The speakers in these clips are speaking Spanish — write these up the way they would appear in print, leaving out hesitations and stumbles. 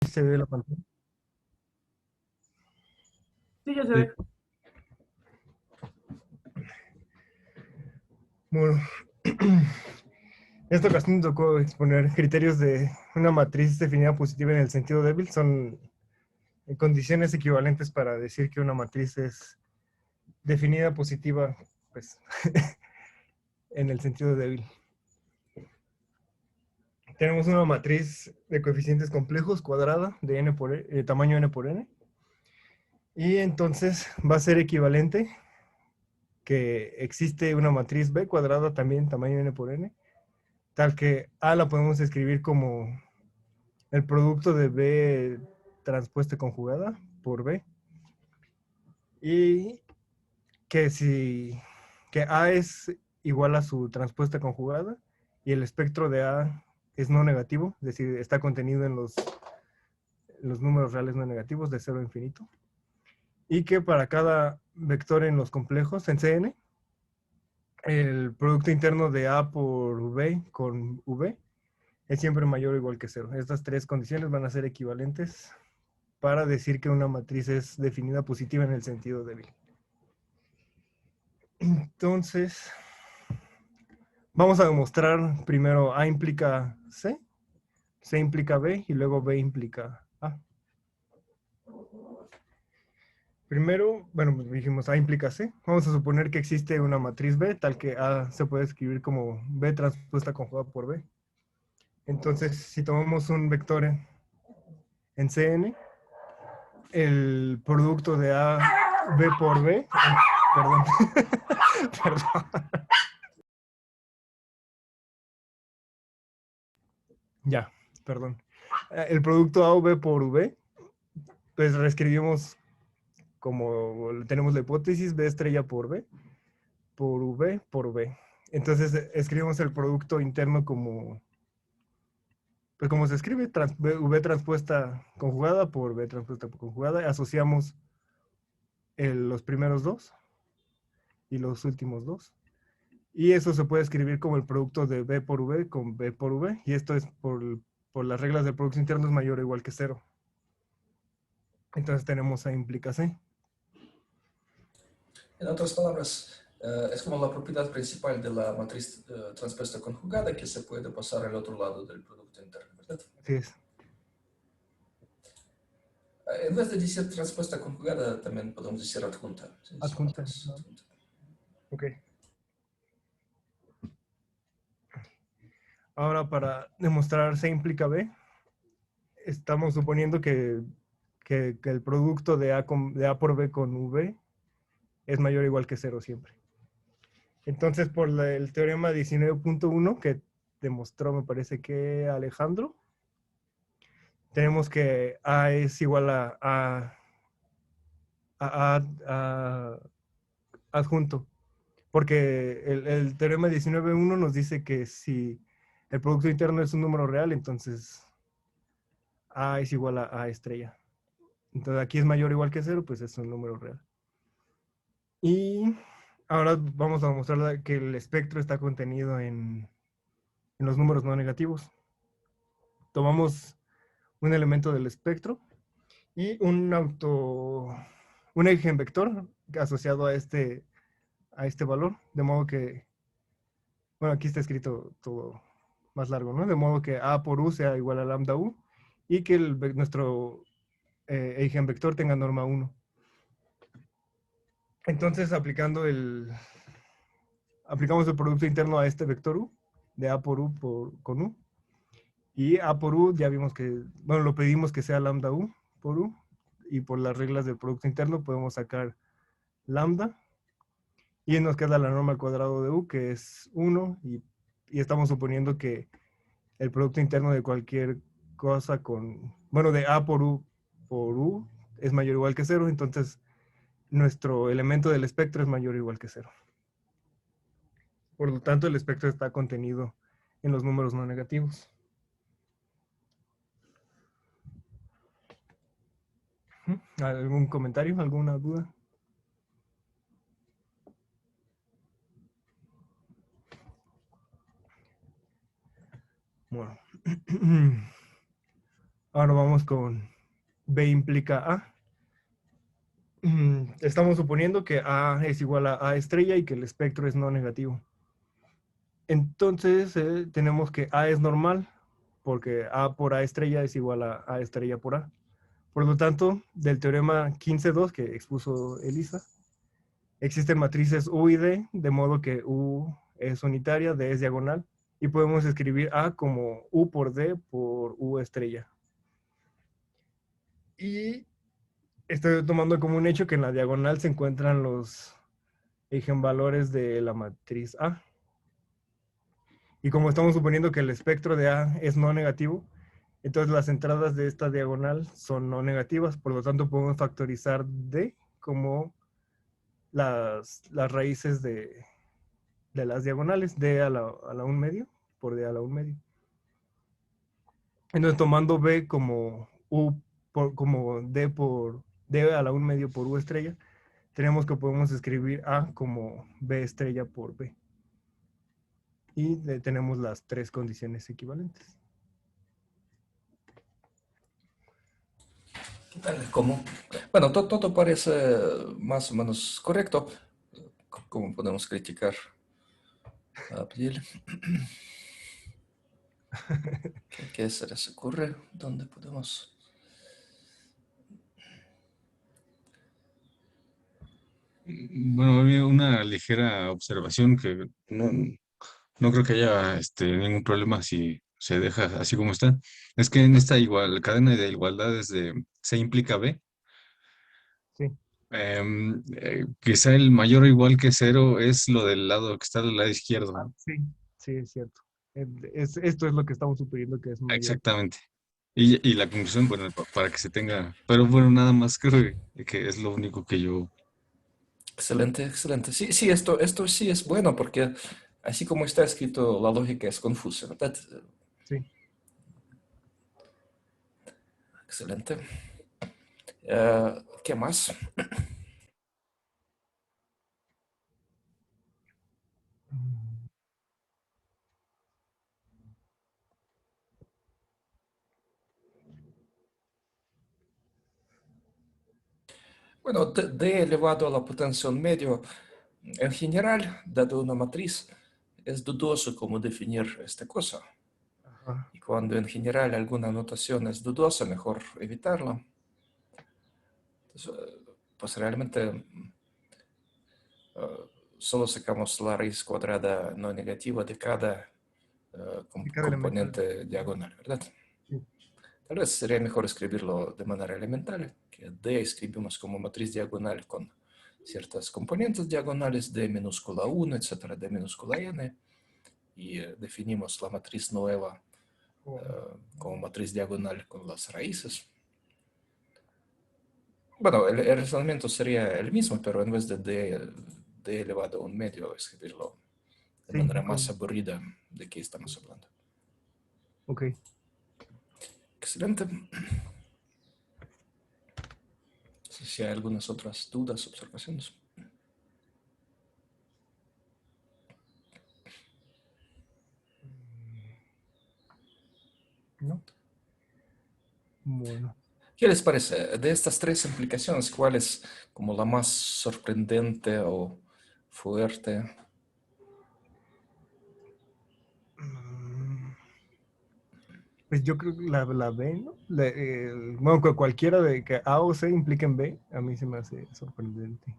Se ve la pantalla. Sí, ya se Sí. ve. Bueno, en esta ocasión me tocó exponer criterios de una matriz definida positiva en el sentido débil. Son condiciones equivalentes para decir que una matriz es definida positiva, pues, en el sentido débil. Tenemos una matriz de coeficientes complejos cuadrada de n por tamaño n por n. Y entonces va a ser equivalente que existe una matriz B cuadrada también tamaño n por n, tal que A la podemos escribir como el producto de B transpuesta conjugada por B. Y que si que A es igual a su transpuesta conjugada y el espectro de A es no negativo, es decir, está contenido en los números reales no negativos de 0 a infinito. Y que para cada vector en los complejos, en Cn, el producto interno de A por V con V es siempre mayor o igual que 0. Estas tres condiciones van a ser equivalentes para decir que una matriz es definida positiva en el sentido débil. Entonces, vamos a demostrar primero A implica C, C implica B y luego B implica A. Primero, bueno, pues dijimos A implica C. Vamos a suponer que existe una matriz B, tal que A se puede escribir como B transpuesta conjugada por B. Entonces, si tomamos un vector en Cn, el producto de A, B por B, perdón, perdón. Ya, perdón. El producto A o B por V, pues reescribimos como tenemos la hipótesis B estrella por B, por V, por V. Entonces escribimos el producto interno como, pues como se escribe, V transpuesta conjugada por V transpuesta conjugada, asociamos los primeros dos y los últimos dos. Y eso se puede escribir como el producto de B por V con B por V, y esto es por las reglas del producto interno es mayor o igual que 0. Entonces tenemos A implica C. En otras palabras, es como la propiedad principal de la matriz transpuesta conjugada que se puede pasar al otro lado del producto interno, ¿verdad? Así es. En vez de decir transpuesta conjugada, también podemos decir adjunta. ¿Sí? Es una Adjunta. matriz adjunta. Ok. Ahora para demostrar C implica B, estamos suponiendo que el producto de A por B con V es mayor o igual que 0 siempre. Entonces, por el teorema 19.1 que demostró, me parece que Alejandro, tenemos que A es igual a adjunto. Porque el teorema 19.1 nos dice que si el producto interno es un número real, entonces A es igual a A estrella. Entonces aquí es mayor o igual que 0, pues es un número real. Y ahora vamos a demostrar que el espectro está contenido en los números no negativos. Tomamos un elemento del espectro y un eigenvector asociado a este valor, de modo que, bueno, aquí está escrito todo más largo, ¿no? De modo que A por U sea igual a lambda U y que nuestro eigenvector tenga norma 1. Entonces, aplicamos el producto interno a este vector U, de A por U con U. Y A por U ya vimos que, bueno, lo pedimos que sea lambda U por U. Y por las reglas del producto interno podemos sacar lambda. Y nos queda la norma al cuadrado de U, que es 1. Y estamos suponiendo que el producto interno de cualquier cosa bueno, de A por U es mayor o igual que 0. Entonces, nuestro elemento del espectro es mayor o igual que 0. Por lo tanto, el espectro está contenido en los números no negativos. ¿Algún comentario? ¿Alguna duda? Bueno. Ahora vamos seguimos con B implica A. Estamos suponiendo que A es igual a A estrella y que el espectro es no negativo. Entonces tenemos que A es normal, porque A por A estrella es igual a A estrella por A. Por lo tanto, del teorema 15.2 que expuso Elisa, existen matrices U y D, de modo que U es unitaria, D es diagonal, y podemos escribir A como U por D por U estrella. Y estoy tomando como un hecho que en la diagonal se encuentran los eigenvalores de la matriz A. Y como estamos suponiendo que el espectro de A es no negativo, entonces las entradas de esta diagonal son no negativas, por lo tanto podemos factorizar D como las raíces de las diagonales, D a la 1 medio por D a la 1 medio. Entonces tomando B como U como D por D a la 1 medio por U estrella, tenemos que podemos escribir A como B estrella por B. Y tenemos las tres condiciones equivalentes. ¿Qué tal? ¿Cómo? Bueno, todo parece más o menos correcto. ¿Cómo podemos criticar a Abdiel? ¿Qué se les ocurre? ¿Dónde podemos? Bueno, había una ligera observación que no creo que haya ningún problema si se deja así como está. Es que en esta cadena de igualdades de C implica B, Sí. quizá el mayor o igual que cero es lo del lado que está del lado izquierdo. Sí, sí, es cierto. Esto es lo que estamos suponiendo que es mayor. Exactamente. Y la conclusión, bueno, para que se tenga, pero bueno, nada más creo que es lo único que yo... Excelente, excelente. Sí, sí, esto sí es bueno porque así como está escrito, la lógica es confusa, ¿verdad? Sí. Excelente. ¿Qué más? Bueno, d elevado a la potencia un medio, en general, dado una matriz, es dudoso cómo definir esta cosa. Ajá. Y cuando en general alguna notación es dudosa, mejor evitarla. Entonces, pues realmente solo sacamos la raíz cuadrada no negativa de cada Y cada elemento. componente diagonal, ¿verdad? Sí. Tal vez sería mejor escribirlo de manera elemental, que D escribimos como matriz diagonal con ciertas componentes diagonales, D minúscula 1, etcétera, D minúscula n, y definimos la matriz nueva como matriz diagonal con las raíces. Bueno, el razonamiento sería el mismo, pero en vez de D elevado a un medio, escribirlo de Sí, manera más aburrida de qué estamos hablando. ok. Excelente. Si hay algunas otras dudas, observaciones. ¿No? Bueno. ¿Qué les parece? De estas tres implicaciones, ¿cuál es como la más sorprendente o fuerte? Pues yo creo que la B, ¿no? Bueno, cualquiera de que A o C impliquen B, a mí se me hace sorprendente.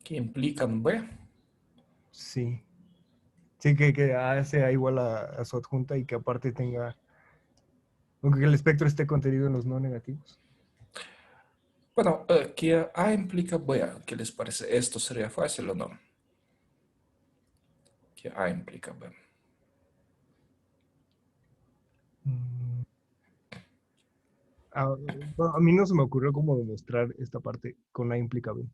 ¿Qué implican B? Sí. Sí, que A sea igual a su adjunta y que aparte tenga, aunque el espectro esté contenido en los no negativos. Bueno, que A implica B, ¿qué les parece? ¿Esto sería fácil o no? Que A implica B. Mm, A, bueno, a mí no se me ocurrió cómo demostrar esta parte con A implica B.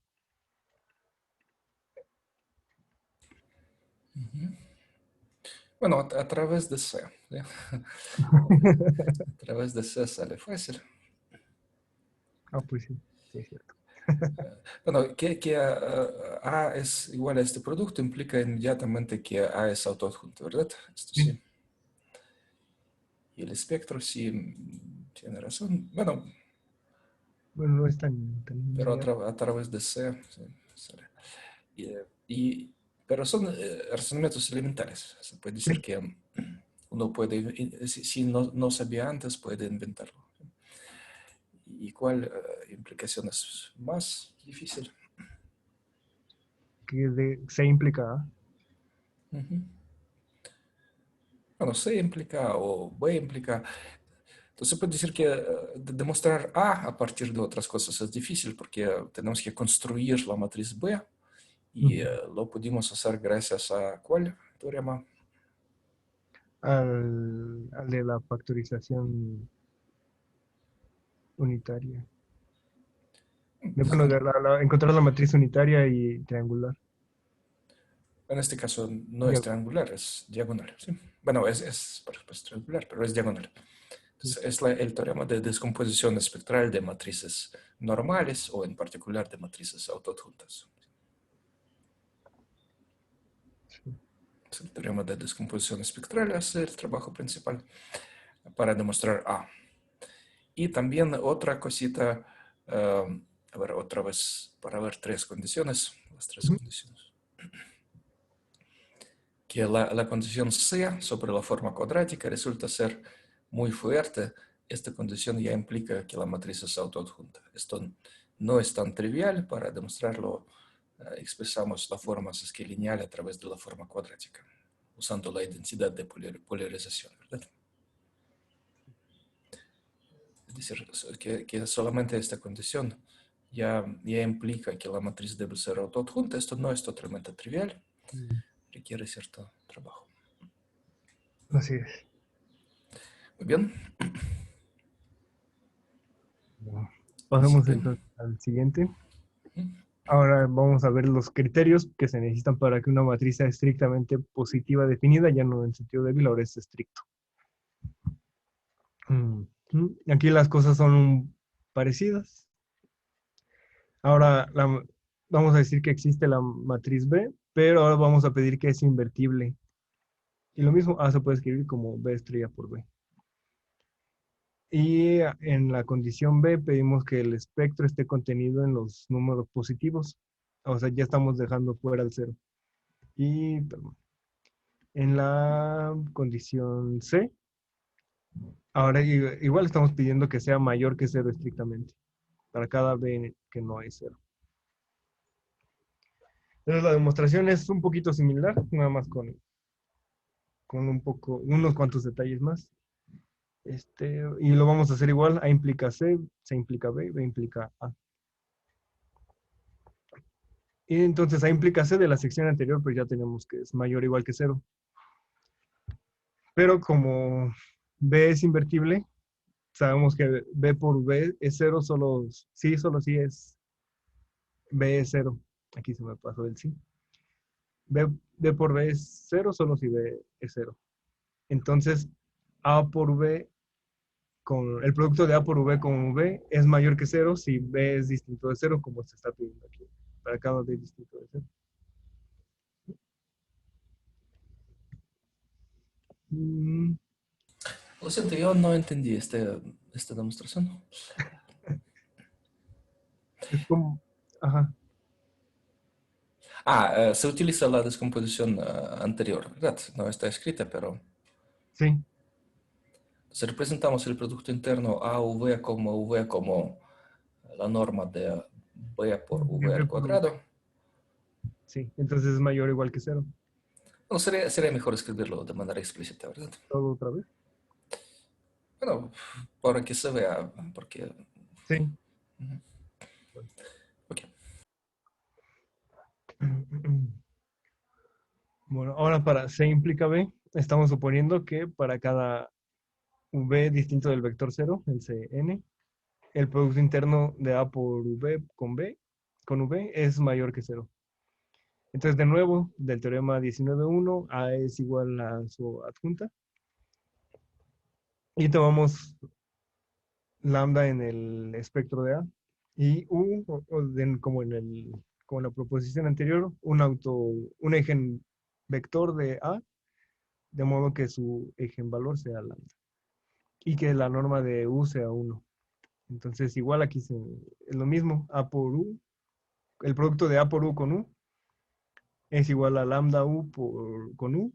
Bueno, a través de C. ¿Sí? A través de C sale fácil. Ah, pues sí, sí es cierto. Bueno, que A es igual a este producto implica inmediatamente que A es autoadjunto, ¿verdad? Esto Sí. sí. Y el espectro sí tiene razón. Bueno, Bueno, no es tan pero lineal. a través de C. Sí, sale. Pero son razonamientos elementales. Se puede decir Sí, que uno puede, si no sabía antes, puede inventarlo. ¿Y cuál implicación es más difícil? que se implica A. Ujú. Bueno, C implica o B implica. Entonces puede decir que demostrar A partir de otras cosas es difícil porque tenemos que construir la matriz B y Ujú. lo pudimos hacer gracias a ¿cuál teorema? Al de la factorización unitaria. Bueno, de encontrar la matriz unitaria y triangular. En este caso no es Diagonal. triangular, es diagonal. ¿Sí? Bueno, por supuesto triangular, pero es diagonal. Entonces, es el teorema de descomposición espectral de matrices normales o en particular de matrices autoadjuntas. Sí. Es el teorema de descomposición espectral es el trabajo principal para demostrar A. Y también otra cosita, a ver, otra vez, para ver tres condiciones, las tres Ujú. condiciones. Que la condición C sobre la forma cuadrática resulta ser muy fuerte. Esta condición ya implica que la matriz es autoadjunta. Esto no es tan trivial. Para demostrarlo, expresamos la forma lineal a través de la forma cuadrática, usando la identidad de polarización, ¿verdad? Es decir, que solamente esta condición ya implica que la matriz debe ser autoadjunta. Esto no es totalmente trivial, Mm. requiere cierto trabajo. Así es. Muy bien. Bueno, El pasemos siguiente. entonces al siguiente. Ahora vamos a ver los criterios que se necesitan para que una matriz sea estrictamente positiva definida, ya no en sentido débil, ahora es estricto. Aquí las cosas son parecidas. Ahora vamos a decir que existe la matriz B, pero ahora vamos a pedir que es invertible. Y lo mismo, A se puede escribir como B estrella por B. Y en la condición B pedimos que el espectro esté contenido en los números positivos. O sea, ya estamos dejando fuera el cero. Y perdón, en la condición C, ahora igual estamos pidiendo que sea mayor que cero estrictamente, para cada B que no hay cero. Entonces la demostración es un poquito similar, nada más con unos cuantos detalles más. Y lo vamos a hacer igual, A implica C, C implica B, B implica A. Y entonces A implica C de la sección anterior, pues ya tenemos que es mayor o igual que cero. Pero como B es invertible, sabemos que B por B es cero, solo si es B es cero. Aquí se me pasó el sí. B por B es cero, solo si B es cero. Entonces, A por B con el producto de A por V con V es mayor que cero si B es distinto de cero, como se está pidiendo aquí. Para cada B distinto de cero. Mm, Lo siento, yo no entendí esta demostración. es como, ajá, Se utiliza la descomposición anterior, ¿verdad? No está escrita, pero sí, si representamos el producto interno AV como la norma de B por de V V al por V, cuadrado. sí, entonces es mayor o igual que cero. Bueno, sería mejor escribirlo de manera explícita, ¿verdad? Todo otra vez. Bueno, para que se vea, porque... Sí. Ok. Bueno, ahora para C implica B, estamos suponiendo que para cada V distinto del vector cero, el Cn, el producto interno de A por V con V es mayor que cero. Entonces, de nuevo, del teorema 19.1, A es igual a su adjunta. Y tomamos lambda en el espectro de A. Y U, como en la proposición anterior, un eje vector de A, de modo que su eje en valor sea lambda. y que la norma de U sea 1. Entonces, igual aquí es lo mismo, A por U, el producto de A por U con U es igual a lambda U con U,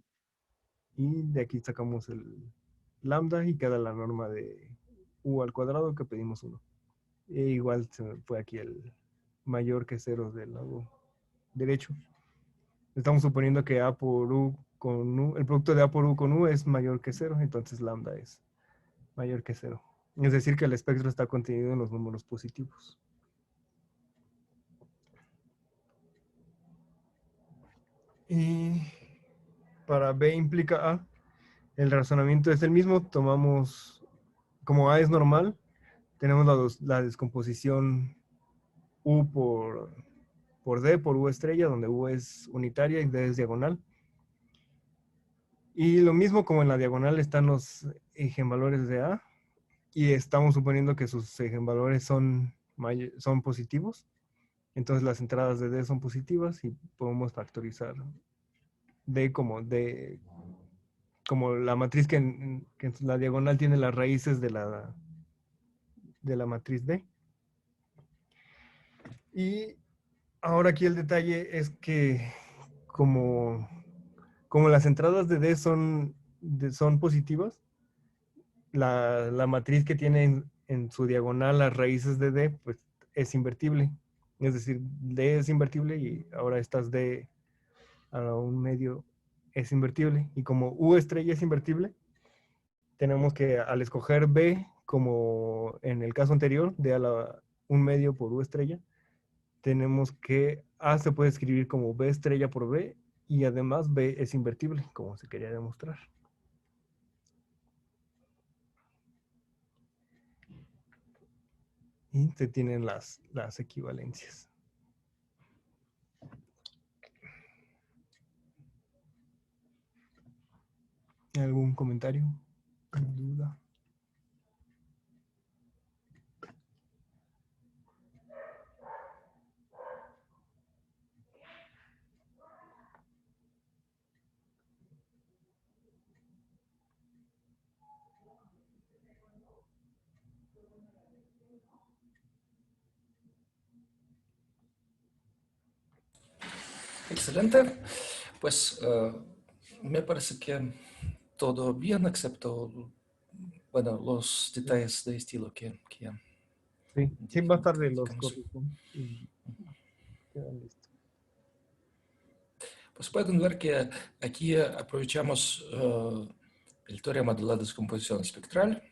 y de aquí sacamos el lambda y queda la norma de U al cuadrado que pedimos 1. E igual se me fue aquí el mayor que 0 del lado derecho. Estamos suponiendo que A por U con U, el producto de A por U con U es mayor que 0, entonces lambda es mayor que 0. Es decir, que el espectro está contenido en los números positivos. Y para B implica A, el razonamiento es el mismo. Tomamos, como A es normal, tenemos la descomposición U por D, por U estrella, donde U es unitaria y D es diagonal. Y lo mismo como en la diagonal están los eigenvalores de A, y estamos suponiendo que sus eigenvalores son positivos. Entonces las entradas de D son positivas y podemos factorizar D como la matriz que en la diagonal tiene las raíces de la matriz D. Y ahora aquí el detalle es que como, como las entradas de D son positivas, la matriz que tiene en su diagonal las raíces de D, pues es invertible. Es decir, D es invertible y ahora estas D a un medio es invertible. Y como U estrella es invertible, tenemos que al escoger B, como en el caso anterior, D a un medio por U estrella, tenemos que A se puede escribir como B estrella por B, y además B es invertible, como se quería demostrar. Y se tienen las equivalencias. ¿Algún comentario? ¿Duda? Excelente. Pues me parece que todo bien, excepto, bueno, los detalles de estilo que ya Sí, sí, más tarde los indicamos. corrijo y quedan listos. Pues pueden ver que aquí aprovechamos el teorema de la descomposición espectral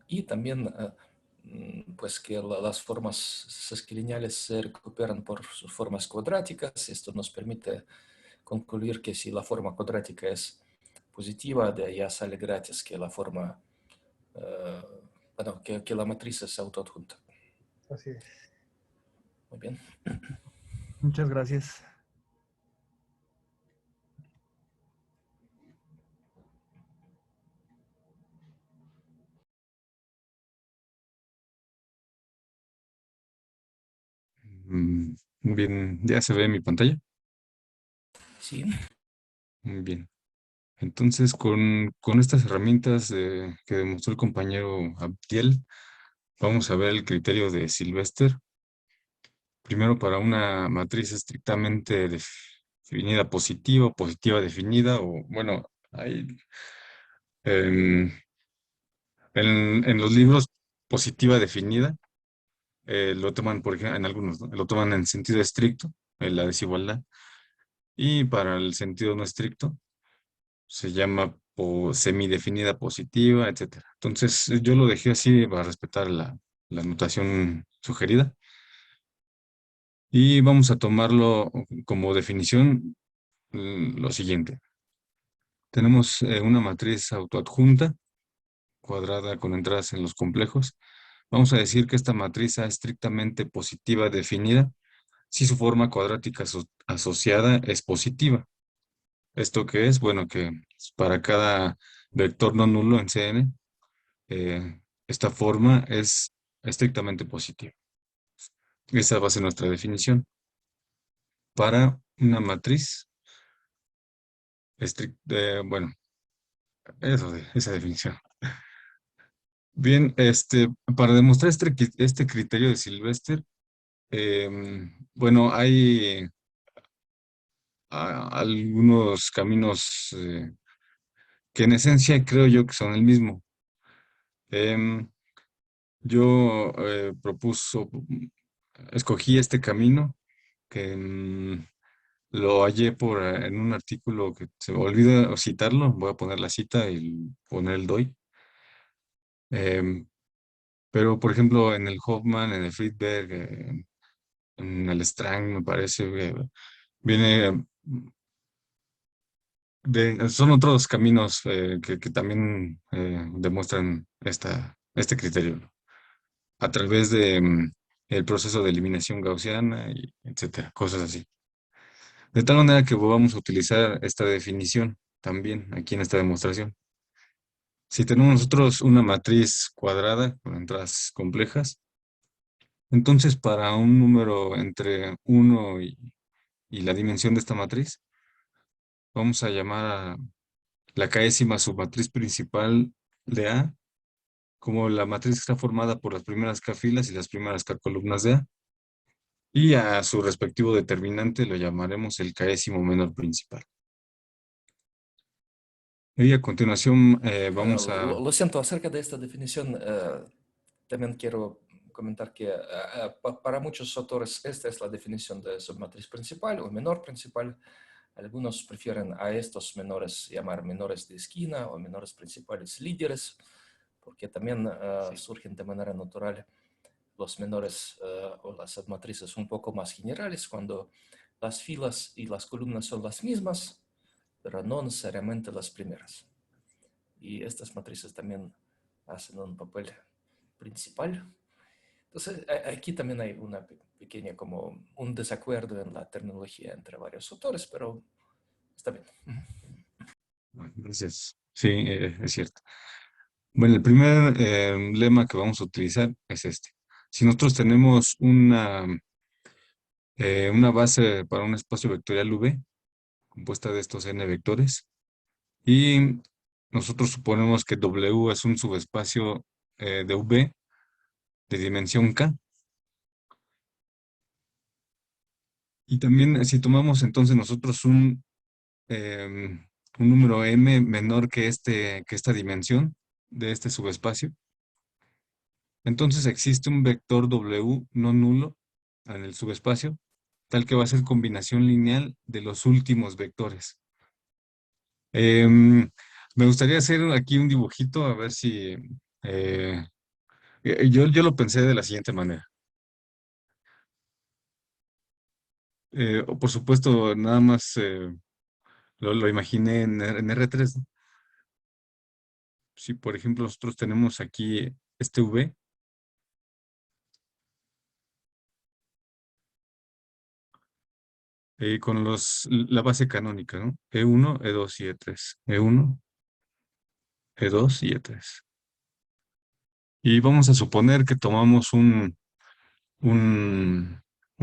y también pues que las formas sesquilineales se recuperan por sus formas cuadráticas. Esto nos permite concluir que si la forma cuadrática es positiva, de allá sale gratis que la forma, bueno, que la matriz es autoadjunta. Así es. Muy bien. Muchas gracias. Bien, ya se ve mi pantalla. Sí. Muy bien. Entonces, con estas herramientas que demostró el compañero Abdiel, vamos a ver el criterio de Sylvester. Primero, para una matriz estrictamente definida positiva o positiva definida, o bueno, hay, en, en los libros positiva definida, lo toman, por ejemplo, en algunos, ¿no? Lo toman en sentido estricto, en la desigualdad, y para el sentido no estricto, se llama semidefinida positiva, etcétera. Entonces, yo lo dejé así para respetar la notación sugerida. Y vamos a tomarlo como definición lo siguiente. Tenemos una matriz autoadjunta, cuadrada con entradas en los complejos. Vamos a decir que esta matriz es estrictamente positiva definida si su forma cuadrática asociada es positiva. ¿Esto qué es? Bueno, que para cada vector no nulo en Cn, esta forma es estrictamente positiva. Esa va a ser nuestra definición. Para una matriz estricta, bueno, esa definición. Bien, para demostrar este criterio de Sylvester, bueno, hay algunos caminos que en esencia creo yo que son el mismo. Em, yo escogí este camino que lo hallé en un artículo que se me olvida citarlo, voy a poner la cita y poner el DOI. Em, pero, por ejemplo, en el Hoffman, en el Friedberg, en el Strang, me parece, viene son otros caminos que también demuestran este criterio a través de el proceso de eliminación gaussiana y etcétera, cosas así. De tal manera que vamos a utilizar esta definición también aquí en esta demostración. Si tenemos nosotros una matriz cuadrada con entradas complejas, entonces para un número entre uno y la dimensión de esta matriz, vamos a llamar a la késima submatriz principal de A como la matriz que está formada por las primeras K filas y las primeras K columnas de A. Y a su respectivo determinante lo llamaremos el késimo menor principal. Y a continuación vamos a... Lo siento, acerca de esta definición, también quiero comentar que para muchos autores esta es la definición de submatriz principal o menor principal. Algunos prefieren a estos menores llamar menores de esquina o menores principales líderes, porque también surgen de manera natural los menores o las submatrices un poco más generales cuando las filas y las columnas son las mismas, pero no necesariamente las primeras. Y estas matrices también hacen un papel principal. Entonces, aquí también hay una pequeña como un desacuerdo en la terminología entre varios autores, pero está bien. Bueno, gracias. Sí, es cierto. Bueno, el primer lema que vamos a utilizar es este. Si nosotros tenemos una base para un espacio vectorial V, compuesta de estos n vectores, y nosotros suponemos que W es un subespacio de V de dimensión K. Y también si tomamos entonces nosotros un número m menor que esta dimensión de este subespacio, entonces existe un vector W no nulo en el subespacio, tal que va a ser combinación lineal de los últimos vectores. Me gustaría hacer aquí un dibujito, a ver si... yo lo pensé de la siguiente manera. Por supuesto, nada más lo imaginé en R3, ¿no? Si, por ejemplo, nosotros tenemos aquí este V, con la base canónica, ¿no? E1, E2 y E3. E1, E2 y E3. Y vamos a suponer que tomamos un, un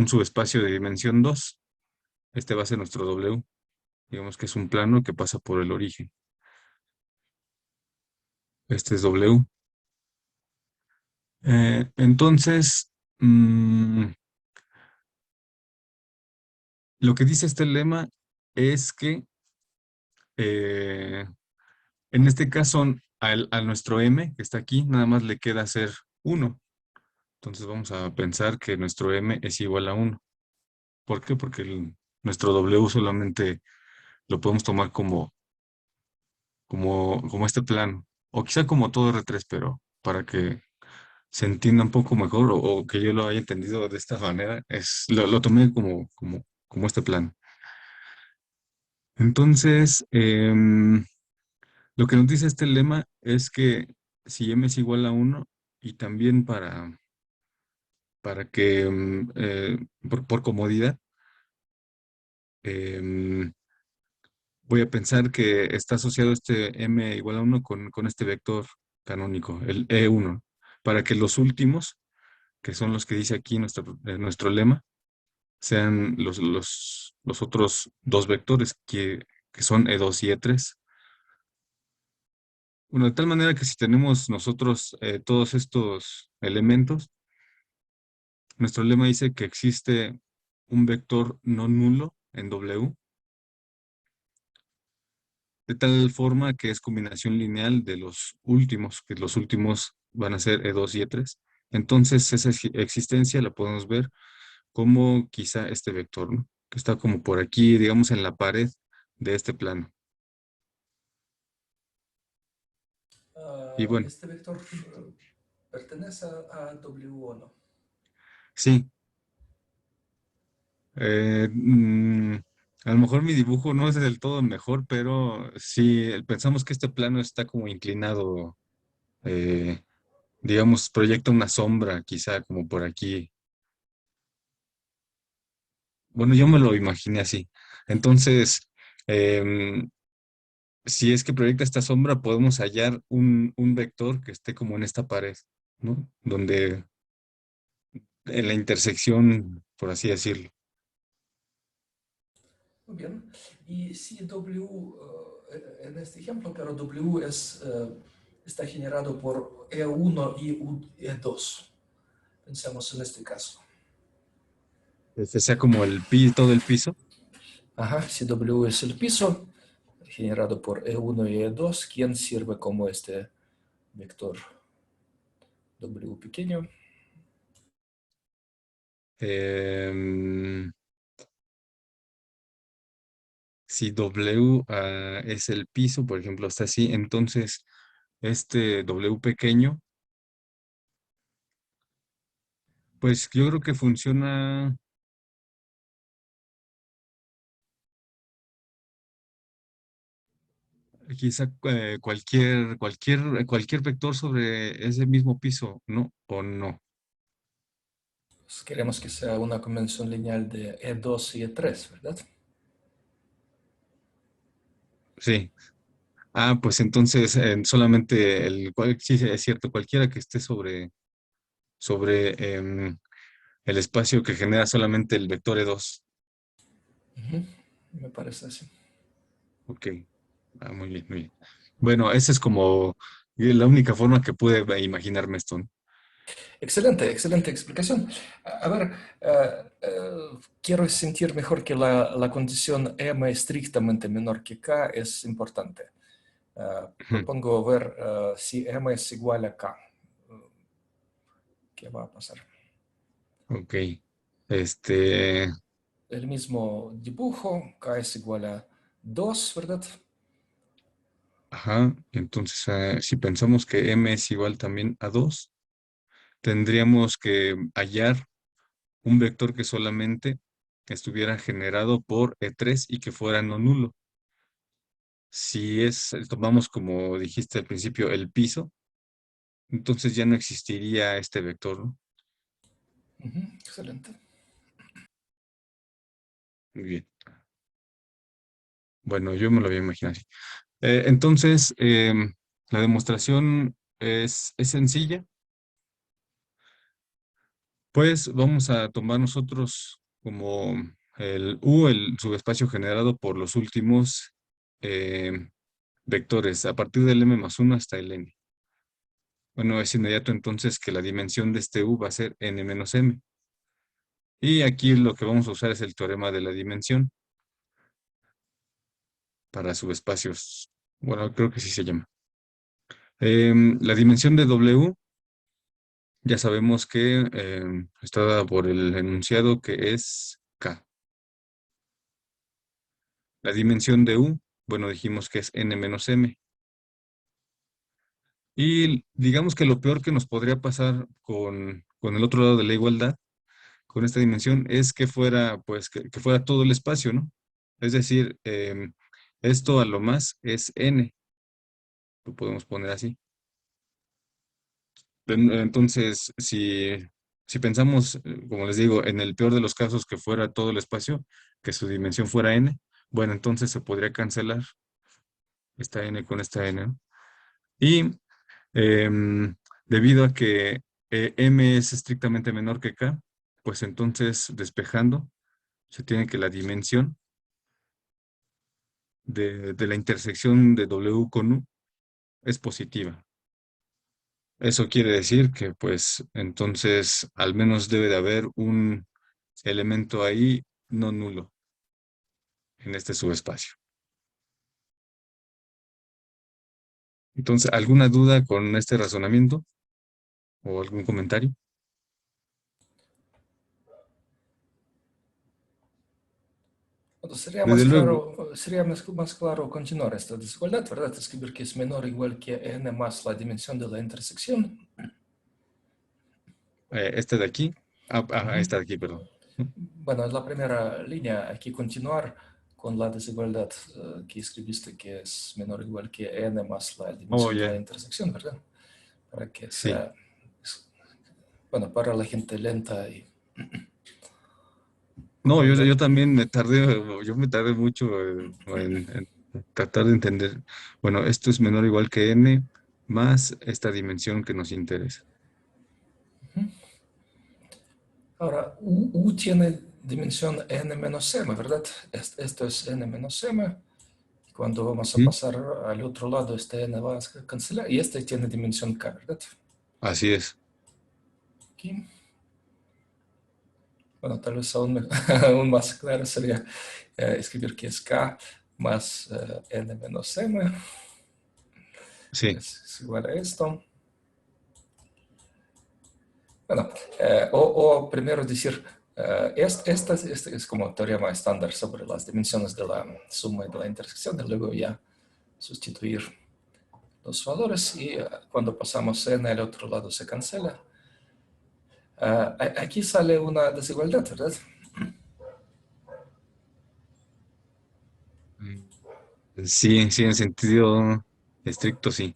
subespacio de dimensión 2. Este va a ser nuestro W. Digamos que es un plano que pasa por el origen. Este es W. Entonces, lo que dice este lema es que eh, en este caso a nuestro M que está aquí nada más le queda hacer 1. Entonces vamos a pensar que nuestro M es igual a 1. ¿Por qué? Porque nuestro W solamente lo podemos tomar como este plano. O quizá como todo R3, pero para que se entienda un poco mejor o que yo lo haya entendido de esta manera, lo tomé como este plano. Entonces, lo que nos dice este lema es que si m es igual a 1 y también para que, por comodidad, em, voy a pensar que está asociado este m igual a 1 con este vector canónico, el E1, para que los últimos, que son los que dice aquí nuestro lema, sean los otros dos vectores que son E2 y E3. Bueno, de tal manera que si tenemos nosotros todos estos elementos, nuestro lema dice que existe un vector no nulo en W, de tal forma que es combinación lineal de los últimos, que los últimos van a ser E2 y E3. Entonces, esa existencia la podemos ver como quizá este vector, ¿no? Que está como por aquí, digamos, en la pared de este plano. Y bueno, Este vector pertenece a W1. sí. eh, mm, a lo mejor mi dibujo no es del todo mejor, pero sí, pensamos que este plano está como inclinado, eh, digamos, proyecta una sombra, quizá como por aquí. Bueno, yo me lo imaginé así. Entonces, em, si es que proyecta esta sombra, podemos hallar un vector que esté como en esta pared, ¿no? Donde, en la intersección, por así decirlo. Muy bien. Y si W, en este ejemplo, pero W está generado por E1 y E2. Pensemos en este caso. Este sea como todo el piso. Ajá, si W es el piso generado por E1 y E2, ¿quién sirve como este vector W pequeño? Em, si W es el piso, por ejemplo, está así, entonces este W pequeño, pues yo creo que funciona quizá cualquier vector sobre ese mismo piso, ¿no? ¿O no? Pues queremos que sea una convención lineal de E2 y E3, ¿verdad? Sí. Ah, pues entonces solamente sí, es cierto, cualquiera que esté sobre el espacio que genera solamente el vector E2. Ujú, me parece así. Ok. Ah, muy bien, muy bien. Bueno, esa es como la única forma que pude imaginarme esto, ¿no? Excelente, excelente explicación. A ver, quiero sentir mejor que la condición M estrictamente menor que K es importante. Ujú. Propongo ver si M es igual a K. ¿Qué va a pasar? Ok. Este, El mismo dibujo, K es igual a 2, ¿verdad? ajá. Entonces, si pensamos que M es igual también a 2, tendríamos que hallar un vector que solamente estuviera generado por E3 y que fuera no nulo. Si tomamos como dijiste al principio el piso, entonces ya no existiría este vector, ¿no? Ujú, excelente. Muy bien. Bueno, yo me lo voy a imaginar así. Entonces, la demostración es sencilla. Pues vamos a tomar nosotros como el U, el subespacio generado por los últimos eh, vectores, a partir del m más 1 hasta el n. Bueno, es inmediato entonces que la dimensión de este U va a ser n menos m. Y aquí lo que vamos a usar es el teorema de la dimensión para subespacios. Bueno, creo que sí se llama. La dimensión de W ya sabemos que está dada por el enunciado que es K. La dimensión de U, bueno, dijimos que es n menos m. Y digamos que lo peor que nos podría pasar con el otro lado de la igualdad, con esta dimensión, es que fuera, pues, que fuera todo el espacio, ¿no? Es decir, esto a lo más es n, lo podemos poner así. Entonces, si pensamos, como les digo, en el peor de los casos que fuera todo el espacio, que su dimensión fuera n, bueno, entonces se podría cancelar esta n con esta n, ¿no? Y debido a que m es estrictamente menor que k, pues entonces despejando, se tiene que la dimensión de la intersección de W con U es positiva. Eso quiere decir que, pues, entonces, al menos debe de haber un elemento ahí no nulo en este subespacio. Entonces, ¿alguna duda con este razonamiento o algún comentario? Bueno, sería Desde luego, más claro continuar esta desigualdad, ¿verdad? Escribir que es menor o igual que n más la dimensión de la intersección. esta de aquí, esta de aquí, perdón. Bueno, en la primera línea hay que continuar con la desigualdad que escribiste que es menor o igual que n más la Oh, dimensión de la ya, intersección, ¿verdad? Para que sí. sea, bueno, para la gente lenta y No, no yo ver. también yo me tardé mucho en tratar de entender. Bueno, esto es menor o igual que n más esta dimensión que nos interesa. Ahora, U tiene dimensión n menos m, ¿verdad? Esto es n menos m. Cuando vamos a ¿Mm? pasar al otro lado, este n va a cancelar. Y este tiene dimensión k, ¿verdad? Así es. Aquí. Bueno, tal vez aún más claro sería escribir que es k más n menos m. Sí. Es igual a esto. Bueno, o primero decir, esta es como teorema estándar sobre las dimensiones de la suma y de la intersección, y luego ya sustituir los valores y cuando pasamos n al otro lado se cancela. Aquí sale una desigualdad, ¿verdad? Sí, sí, en sentido estricto, sí.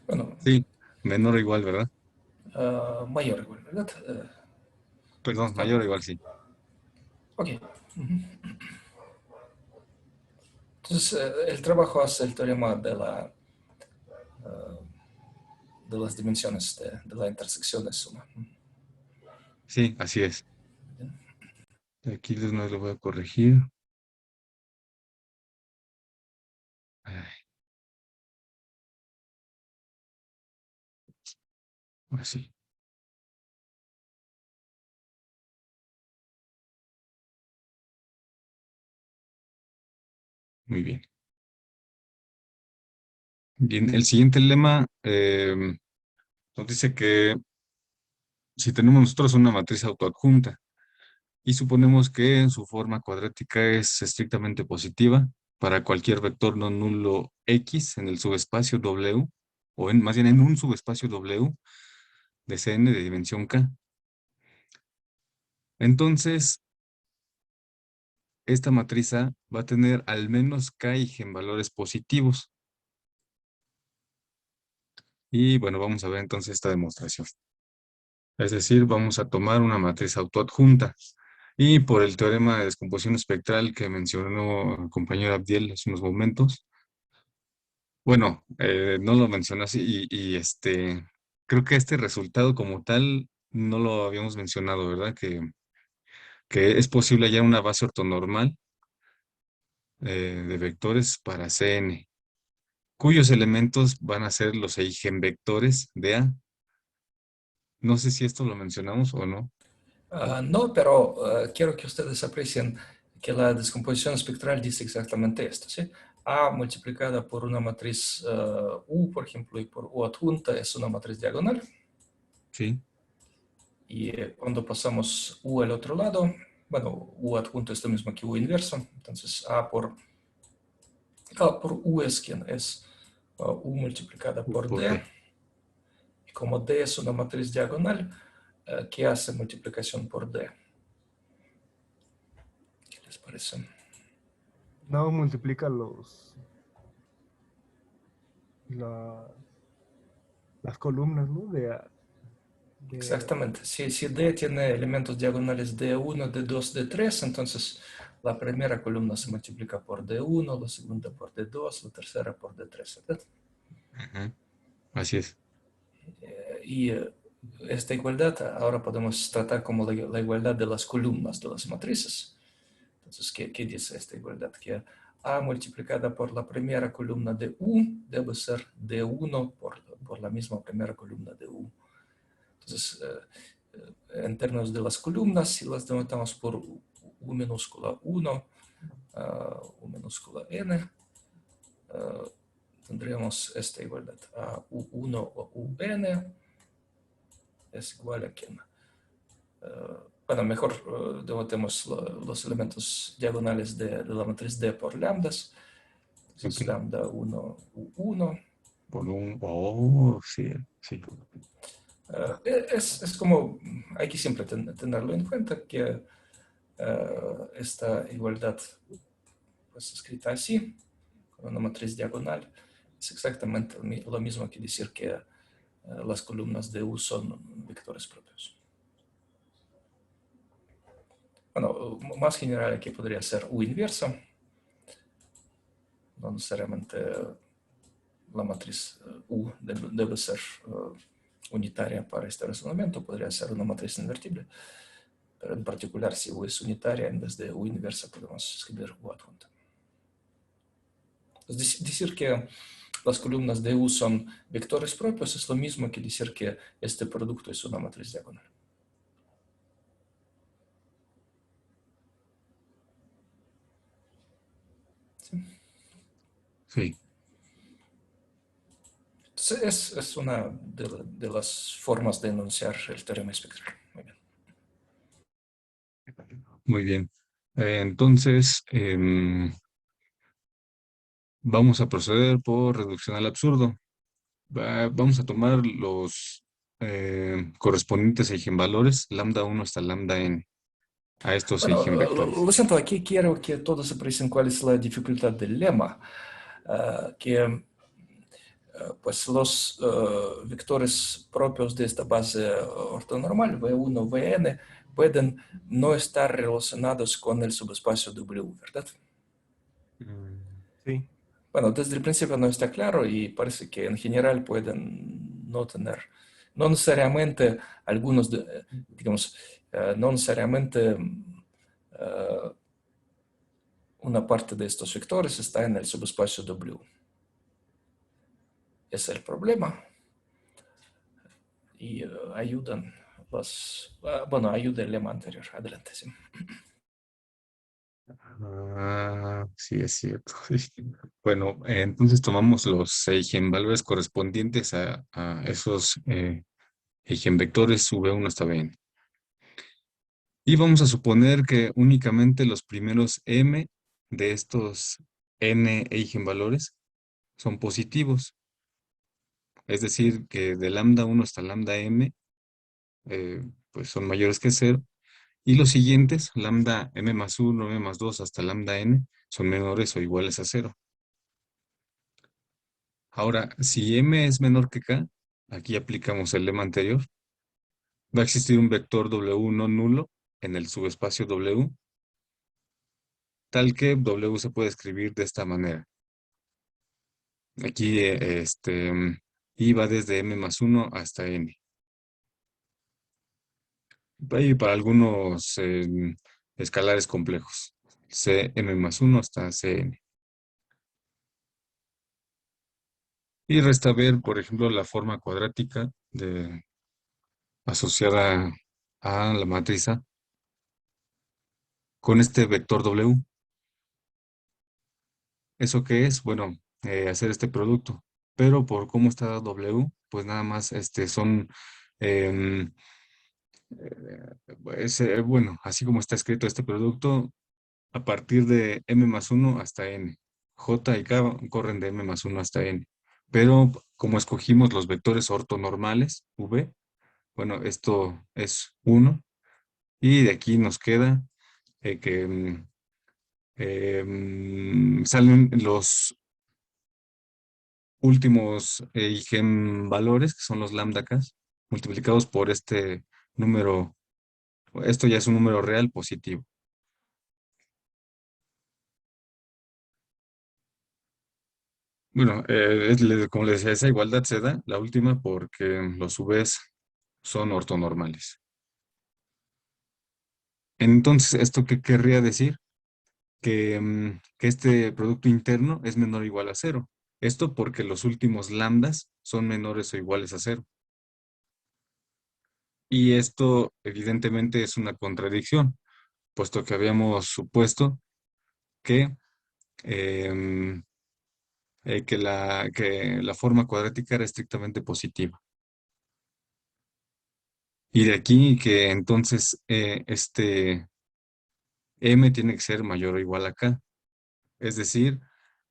Bueno, Sí, menor o igual, ¿verdad? mayor igual, ¿verdad? Perdón, mayor o igual, sí. Ok. Entonces, el trabajo hace el teorema de las dimensiones de la intersección de suma. Sí, así es. Aquí no lo voy a corregir. Ay, así. Muy bien. Bien, el siguiente lema nos dice que si tenemos nosotros una matriz autoadjunta y suponemos que en su forma cuadrática es estrictamente positiva para cualquier vector no nulo X en el subespacio W, o más bien en un subespacio W de Cn de dimensión K. Entonces, esta matriz A va a tener al menos K eigenvalores positivos. Y bueno, vamos a ver entonces esta demostración. Es decir, vamos a tomar una matriz autoadjunta. Y por el teorema de descomposición espectral que mencionó el compañero Abdiel hace unos momentos, bueno, no lo mencionó así creo que este resultado como tal no lo habíamos mencionado, ¿verdad? Que es posible hallar una base ortonormal de vectores para Cn, cuyos elementos van a ser los eigenvectores de A. No sé si esto lo mencionamos o no. No, pero quiero que ustedes aprecien que la descomposición espectral dice exactamente esto, ¿sí? A multiplicada por una matriz U, por ejemplo, y por U adjunta es una matriz diagonal. Sí. Y cuando pasamos U al otro lado, bueno, U adjunto es lo mismo que U inverso, entonces por U es quien es U multiplicada por Por D. D. Y como D es una matriz diagonal, ¿qué hace multiplicación por D? ¿Qué les parece? No multiplica las columnas, ¿no? De, Exactamente. Si D tiene elementos diagonales D1, D2, D3, entonces la primera columna se multiplica por D1, la segunda por D2, la tercera por D3, ¿verdad? Ajá. Así es. Y esta igualdad ahora podemos tratar como la igualdad de las columnas de las matrices. Entonces, ¿qué dice esta igualdad? Que A multiplicada por la primera columna de U debe ser D1 por la misma primera columna de U. Entonces, en términos de las columnas, si las denotamos por U minúscula 1, U minúscula n, tendríamos esta igualdad. U1 o UN es igual a quién. Bueno, mejor denotemos los elementos diagonales de la matriz D por lambdas. Entonces, Ok. lambda 1, U1. Por un... Oh, sí, sí. Es como, hay que siempre tenerlo en cuenta que esta igualdad, pues escrita así, con una matriz diagonal, es exactamente lo mismo que decir que las columnas de U son vectores propios. Bueno, más general aquí podría ser U inversa. No necesariamente la matriz U debe ser unitaria para este razonamiento, podría ser una matriz invertible. Pero en particular, si U es unitaria, en vez de U inversa podemos escribir U adjunta. Es decir que las columnas de U son vectores propios es lo mismo que decir que este producto es una matriz diagonal. ¿Sí? Sí. Entonces, es una de las formas de enunciar el teorema espectral. Muy bien. Muy bien. Entonces, vamos a proceder por reducción al absurdo. Vamos a tomar los correspondientes eigenvalores, lambda 1 hasta lambda n, a estos Bueno, eigenvectores. lo siento, aquí quiero que todos aprecien cuál es la dificultad del lema. Que pues los vectores propios de esta base ortonormal, V1, Vn, pueden no estar relacionados con el subespacio W, ¿verdad? Sí. Bueno, desde el principio no está claro y parece que en general pueden no tener, no necesariamente algunos, digamos, no necesariamente una parte de estos vectores está en el subespacio W. Es el problema. Y ayudan bueno, ayuda el lema anterior. Adelante, sí. Sí, es cierto. Bueno, entonces tomamos los eigenvalores correspondientes a esos eigenvectores V1 hasta Vn. Y vamos a suponer que únicamente los primeros m de estos n eigenvalores son positivos. Es decir, que de lambda 1 hasta lambda m pues son mayores que 0. Y los siguientes, lambda m más 1, m más 2 hasta lambda n, son menores o iguales a 0. Ahora, si m es menor que k, aquí aplicamos el lema anterior, va a existir un vector w no nulo en el subespacio w, tal que w se puede escribir de esta manera. Aquí y va desde m más 1 hasta n. Y para algunos escalares complejos, cm más 1 hasta cn. Y resta ver, por ejemplo, la forma cuadrática asociada a la matriz A con este vector W. ¿Eso qué es? Bueno, hacer este producto. Pero por cómo está W, pues nada más son, em, bueno, así como está escrito este producto, a partir de m más 1 hasta n. J y K corren de m más 1 hasta n. Pero como escogimos los vectores ortonormales, V, bueno, esto es 1. Y de aquí nos queda que salen los últimos eigenvalores, que son los lambda k, multiplicados por este número. Esto ya es un número real positivo. Bueno, como les decía, esa igualdad se da, la última, porque los Vs son ortonormales. Entonces, ¿esto qué querría decir? que este producto interno es menor o igual a cero. Esto porque los últimos lambdas son menores o iguales a cero. Y esto evidentemente es una contradicción, puesto que habíamos supuesto que, em, que la forma cuadrática era estrictamente positiva. Y de aquí que entonces este M tiene que ser mayor o igual a K. Es decir,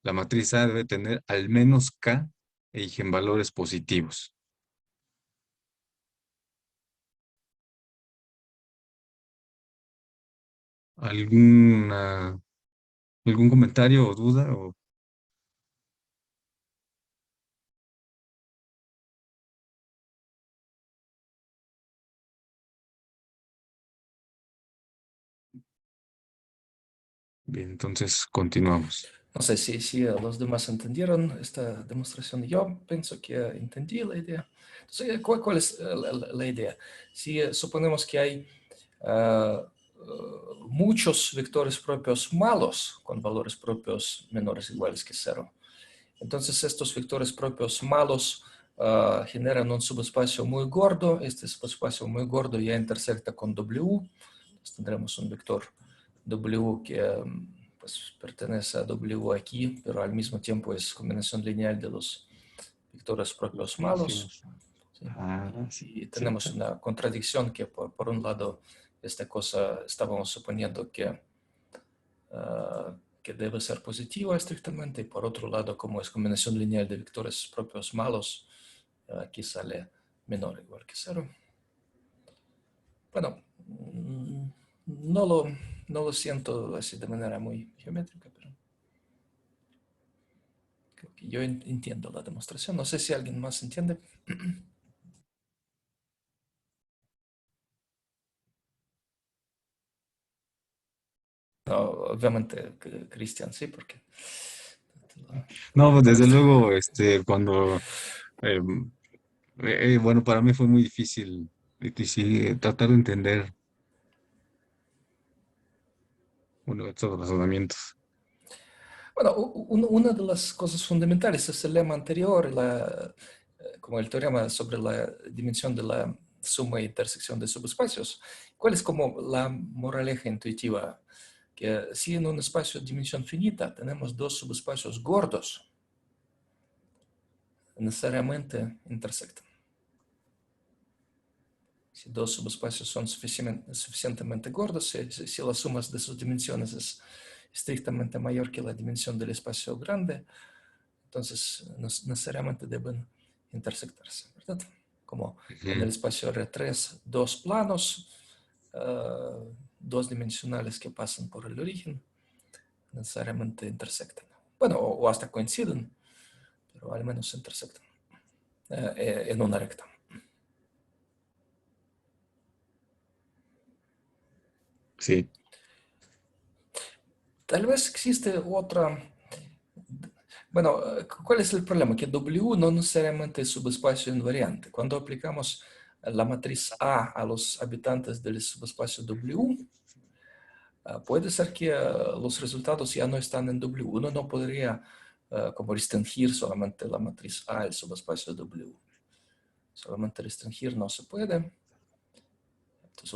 la matriz A debe tener al menos K eigenvalores positivos. ¿Alguna, algún comentario o duda? Bien, entonces continuamos. No sé si los demás entendieron esta demostración. Yo pienso que entendí la idea. Entonces, ¿cuál es la idea? Si suponemos que hay muchos vectores propios malos con valores propios menores o iguales que cero, entonces estos vectores propios malos generan un subespacio muy gordo. Este subespacio muy gordo ya intersecta con W. Entonces tendremos un vector W que pues, pertenece a W aquí, pero al mismo tiempo es combinación lineal de los vectores propios malos. ¿Sí? Sí, Y tenemos una contradicción que por un lado esta cosa estábamos suponiendo que debe ser positiva estrictamente, y por otro lado, como es combinación lineal de vectores propios malos, aquí sale menor o igual que cero. Bueno, no lo siento así de manera muy geométrica, pero creo que yo entiendo la demostración. No sé si alguien más entiende. No, obviamente, Cristian, sí, porque... No, pues, desde luego, cuando, em, bueno, para mí fue muy difícil tratar de entender, bueno, estos razonamientos. Bueno, una de las cosas fundamentales es el lema anterior, como el teorema sobre la dimensión de la suma e intersección de subespacios. ¿Cuál es como la moraleja intuitiva? Que si en un espacio de dimensión finita tenemos dos subespacios gordos, necesariamente intersectan. Si dos subespacios son suficientemente gordos, si la suma de sus dimensiones es estrictamente mayor que la dimensión del espacio grande, entonces necesariamente deben intersectarse, ¿verdad? Como en el Ujú. espacio R3, dos planos, dos dimensionales que pasan por el origen, necesariamente intersectan. Bueno, o hasta coinciden, pero al menos intersectan en una recta. Sí. Tal vez existe otra... Bueno, ¿cuál es el problema? Que W no necesariamente es subespacio invariante. Cuando aplicamos la matriz A los habitantes del subespacio W, puede ser que los resultados ya no están en W. Uno no podría como restringir solamente la matriz A al subespacio W. Solamente restringir no se puede. Entonces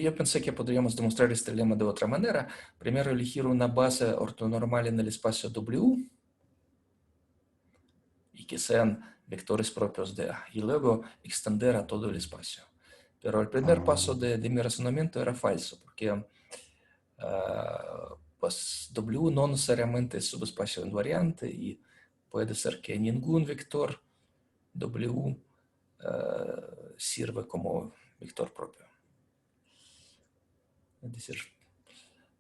yo pensé que podríamos demostrar este lema de otra manera. Primero elegir una base ortonormal en el espacio W y que sean vectores propios de A, y luego extender a todo el espacio. Pero el primer paso de mi razonamiento era falso, porque pues W no necesariamente es subespacio invariante y puede ser que ningún vector W sirve como vector propio. Es decir,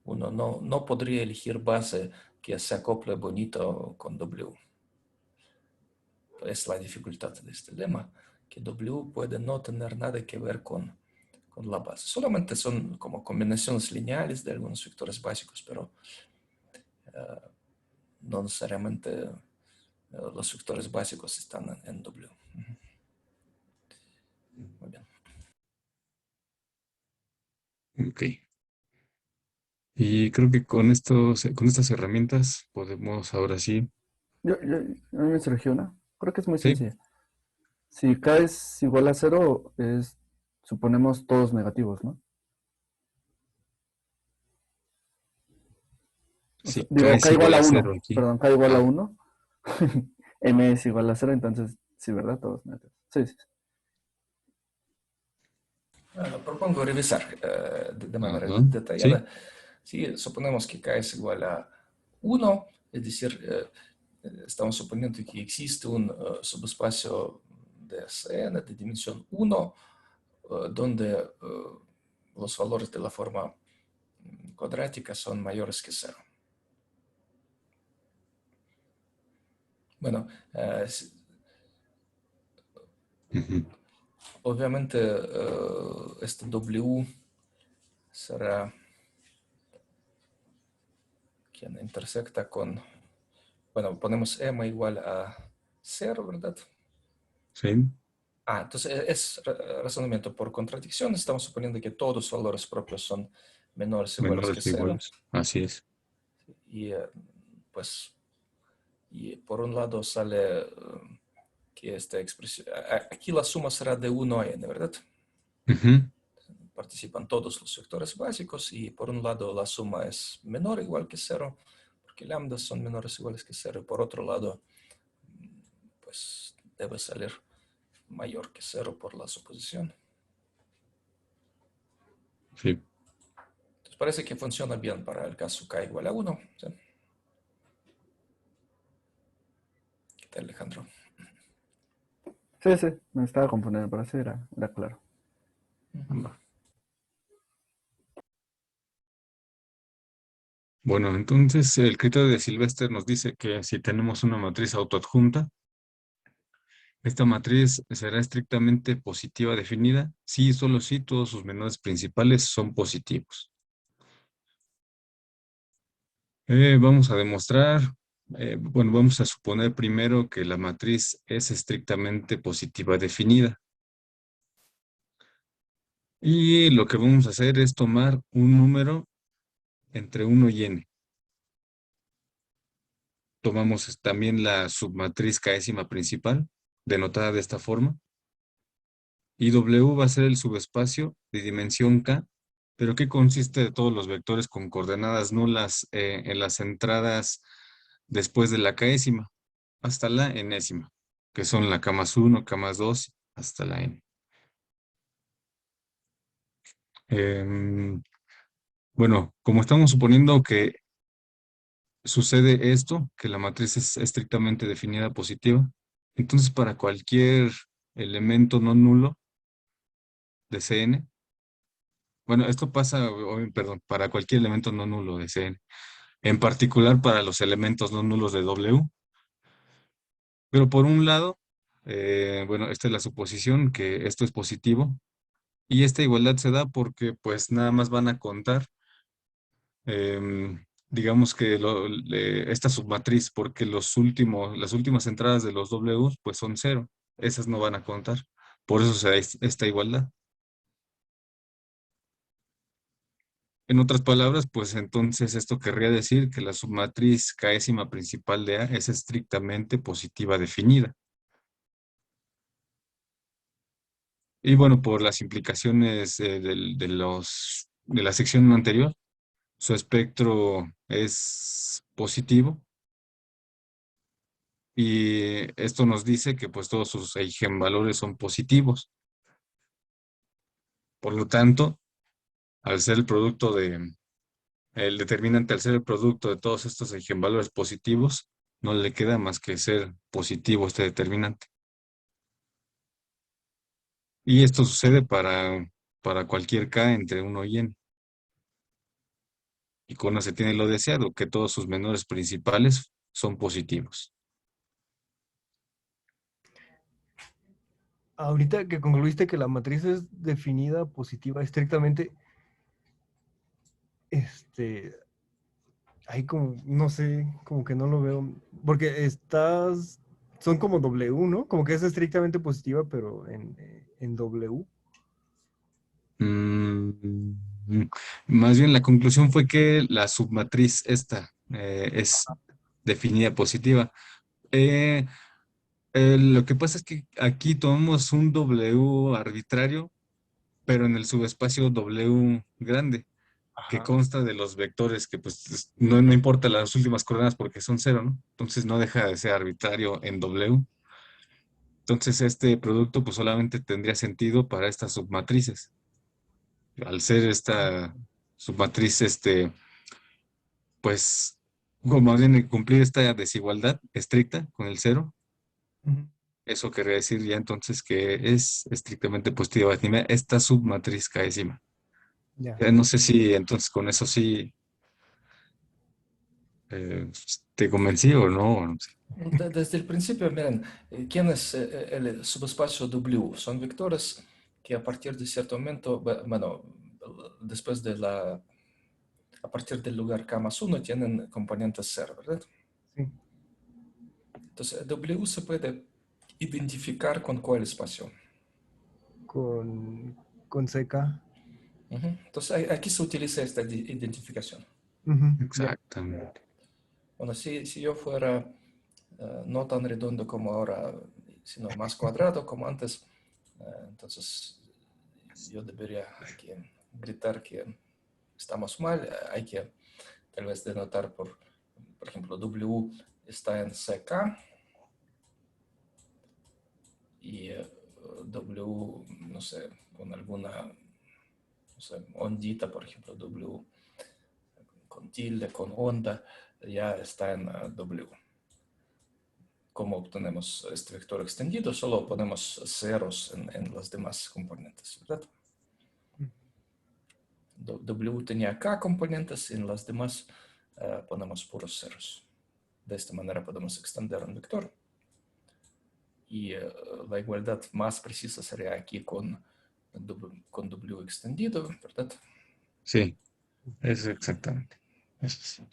uno no podría elegir base que se acople bonito con W. Es la dificultad de este lema, que W puede no tener nada que ver con la base. Solamente son como combinaciones lineales de algunos vectores básicos, pero no necesariamente los vectores básicos están en W. Muy bien. Ok. Y creo que con con estas herramientas podemos ahora sí. A mí me surgió una. Creo que es muy Sí, sencilla. Si K es igual a cero, suponemos todos negativos, ¿no? O sea, sí, K digo, es K igual igual a a cero uno. aquí. Perdón, K igual a Ah, uno. M es igual a cero, entonces sí, ¿verdad? Todos negativos. Sí, sí. Propongo revisar de manera ajá, sí, detallada. Si suponemos que K es igual a 1, es decir, estamos suponiendo que existe un subespacio de Cn de dimensión 1, donde los valores de la forma cuadrática son mayores que 0. Bueno, ujú, obviamente este W será quien intersecta con, bueno, ponemos M igual a 0, ¿verdad? sí, Entonces es razonamiento por contradicción. Estamos suponiendo que todos los valores propios son menores o iguales que menores o 0. iguales. Así es. Y pues, y por un lado sale que esta expresión, aquí la suma será de 1 a n, ¿verdad? Ujú, Participan todos los vectores básicos y por un lado la suma es menor o igual que 0, porque lambdas son menores o iguales que 0. Y por otro lado, pues debe salir mayor que 0 por la suposición. sí. Entonces parece que funciona bien para el caso k igual a 1. ¿Sí? ¿Qué tal, Alejandro? Sí, sí, me estaba confundiendo, pero sí era claro. Va. Bueno, entonces el criterio de Sylvester nos dice que si tenemos una matriz autoadjunta, esta matriz será estrictamente positiva definida si y solo si todos sus menores principales son positivos. Vamos a demostrar, bueno, vamos a suponer primero que la matriz es estrictamente positiva definida. Y lo que vamos a hacer es tomar un número entre 1 y n. Tomamos también la submatriz késima principal, denotada de esta forma. Y W va a ser el subespacio de dimensión K, pero que consiste de todos los vectores con coordenadas nulas en las entradas después de la késima hasta la enésima, que son la K más 1, K más 2, hasta la n. Em, bueno, como estamos suponiendo que sucede esto, que la matriz es estrictamente definida positiva, entonces para cualquier elemento no nulo de Cn, bueno, esto pasa, perdón, para cualquier elemento no nulo de Cn, en particular para los elementos no nulos de W, pero por un lado, bueno, esta es la suposición que esto es positivo, y esta igualdad se da porque pues nada más van a contar, digamos que esta submatriz, porque las últimas entradas de los W pues son cero, esas no van a contar, por eso se da esta igualdad. En otras palabras, pues entonces esto querría decir que la submatriz késima principal de A es estrictamente positiva definida. Y bueno, por las implicaciones de la sección anterior, su espectro es positivo y esto nos dice que pues todos sus eigenvalores son positivos. Por lo tanto, al ser el determinante al ser el producto de todos estos eigenvalores positivos, no le queda más que ser positivo este determinante. Y esto sucede para cualquier K entre 1 y n. Y con se tiene lo deseado, que todos sus menores principales son positivos. Ahorita que concluiste que la matriz es definida positiva estrictamente, este, ahí como, no sé, como que no lo veo, porque son como W, ¿no? Como que es estrictamente positiva, pero en W. Mm, Más bien la conclusión fue que la submatriz esta es definida positiva. Eh, lo que pasa es que aquí tomamos un W arbitrario, pero en el subespacio W grande, que Ajá. consta de los vectores que pues no importa las últimas coordenadas porque son cero, ¿no? Entonces no deja de ser arbitrario en W. Entonces este producto pues solamente tendría sentido para estas submatrices. Al ser esta submatriz, pues, como más bien cumplir esta desigualdad estricta con el cero, Ujú. eso querría decir ya entonces que es estrictamente positiva esta submatriz caesima. Ya. No sé si entonces con eso sí te convencí o no, no sé. Desde el principio, miren, ¿quién es el subespacio W? Son vectores que a partir de cierto momento, bueno, después de a partir del lugar K más 1 tienen componentes 0, ¿verdad? Sí. Entonces, W se puede identificar con cuál espacio. Con CK. Entonces, aquí se utiliza esta identificación. Ujú. Ya. Exactamente. Bueno, si yo fuera no tan redondo como ahora, sino más cuadrado como antes, entonces yo debería aquí gritar que estamos mal. Hay que tal vez denotar por ejemplo, W está en CK y W, no sé, con alguna, no sé, ondita, por ejemplo, W con tilde, con onda, ya está en W. ¿Cómo obtenemos este vector extendido? Solo ponemos ceros en los demás componentes, ¿verdad? W tenía K componentes, en las demás ponemos puros ceros. De esta manera podemos extender un vector. Y la igualdad más precisa sería aquí con W extendido, ¿verdad? Sí, es exactamente. Eso sí.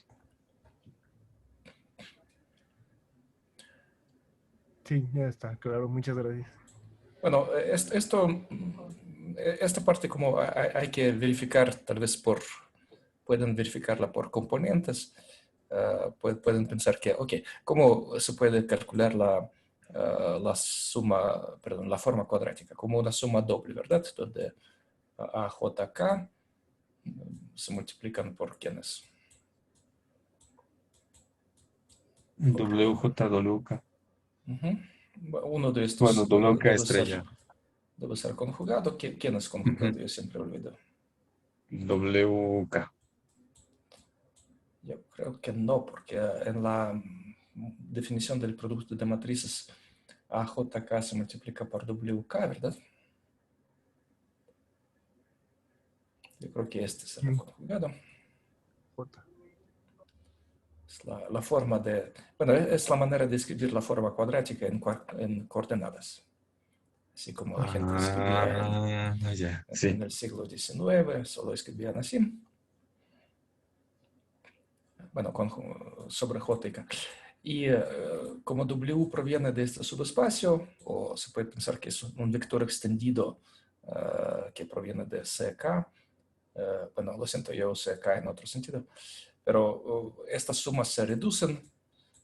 Sí, ya está, claro, muchas gracias. Bueno, esta parte como hay que verificar, tal vez pueden verificarla por componentes. Pueden pensar que, ok, ¿cómo se puede calcular la suma, perdón, la forma cuadrática? Como una suma doble, ¿verdad? Donde A, J, K se multiplican por quiénes. WJWK. Uno de Bueno, estos WK estrella. debe ser conjugado. ¿Quién es conjugado? Yo siempre olvido. WK. Yo creo que no, porque en la definición del producto de matrices AJK se multiplica por WK, ¿verdad? Yo creo que este será Sí, conjugado. J. Es la forma de, bueno, es la manera de escribir la forma cuadrática en coordenadas. Así como la gente escribía Ya, en sí. el siglo XIX, solo escribían así. Bueno, sobre J y K. Y como W proviene de este subespacio, o se puede pensar que es un vector extendido que proviene de CK, bueno, lo siento, yo CK en otro sentido, pero estas sumas se reducen,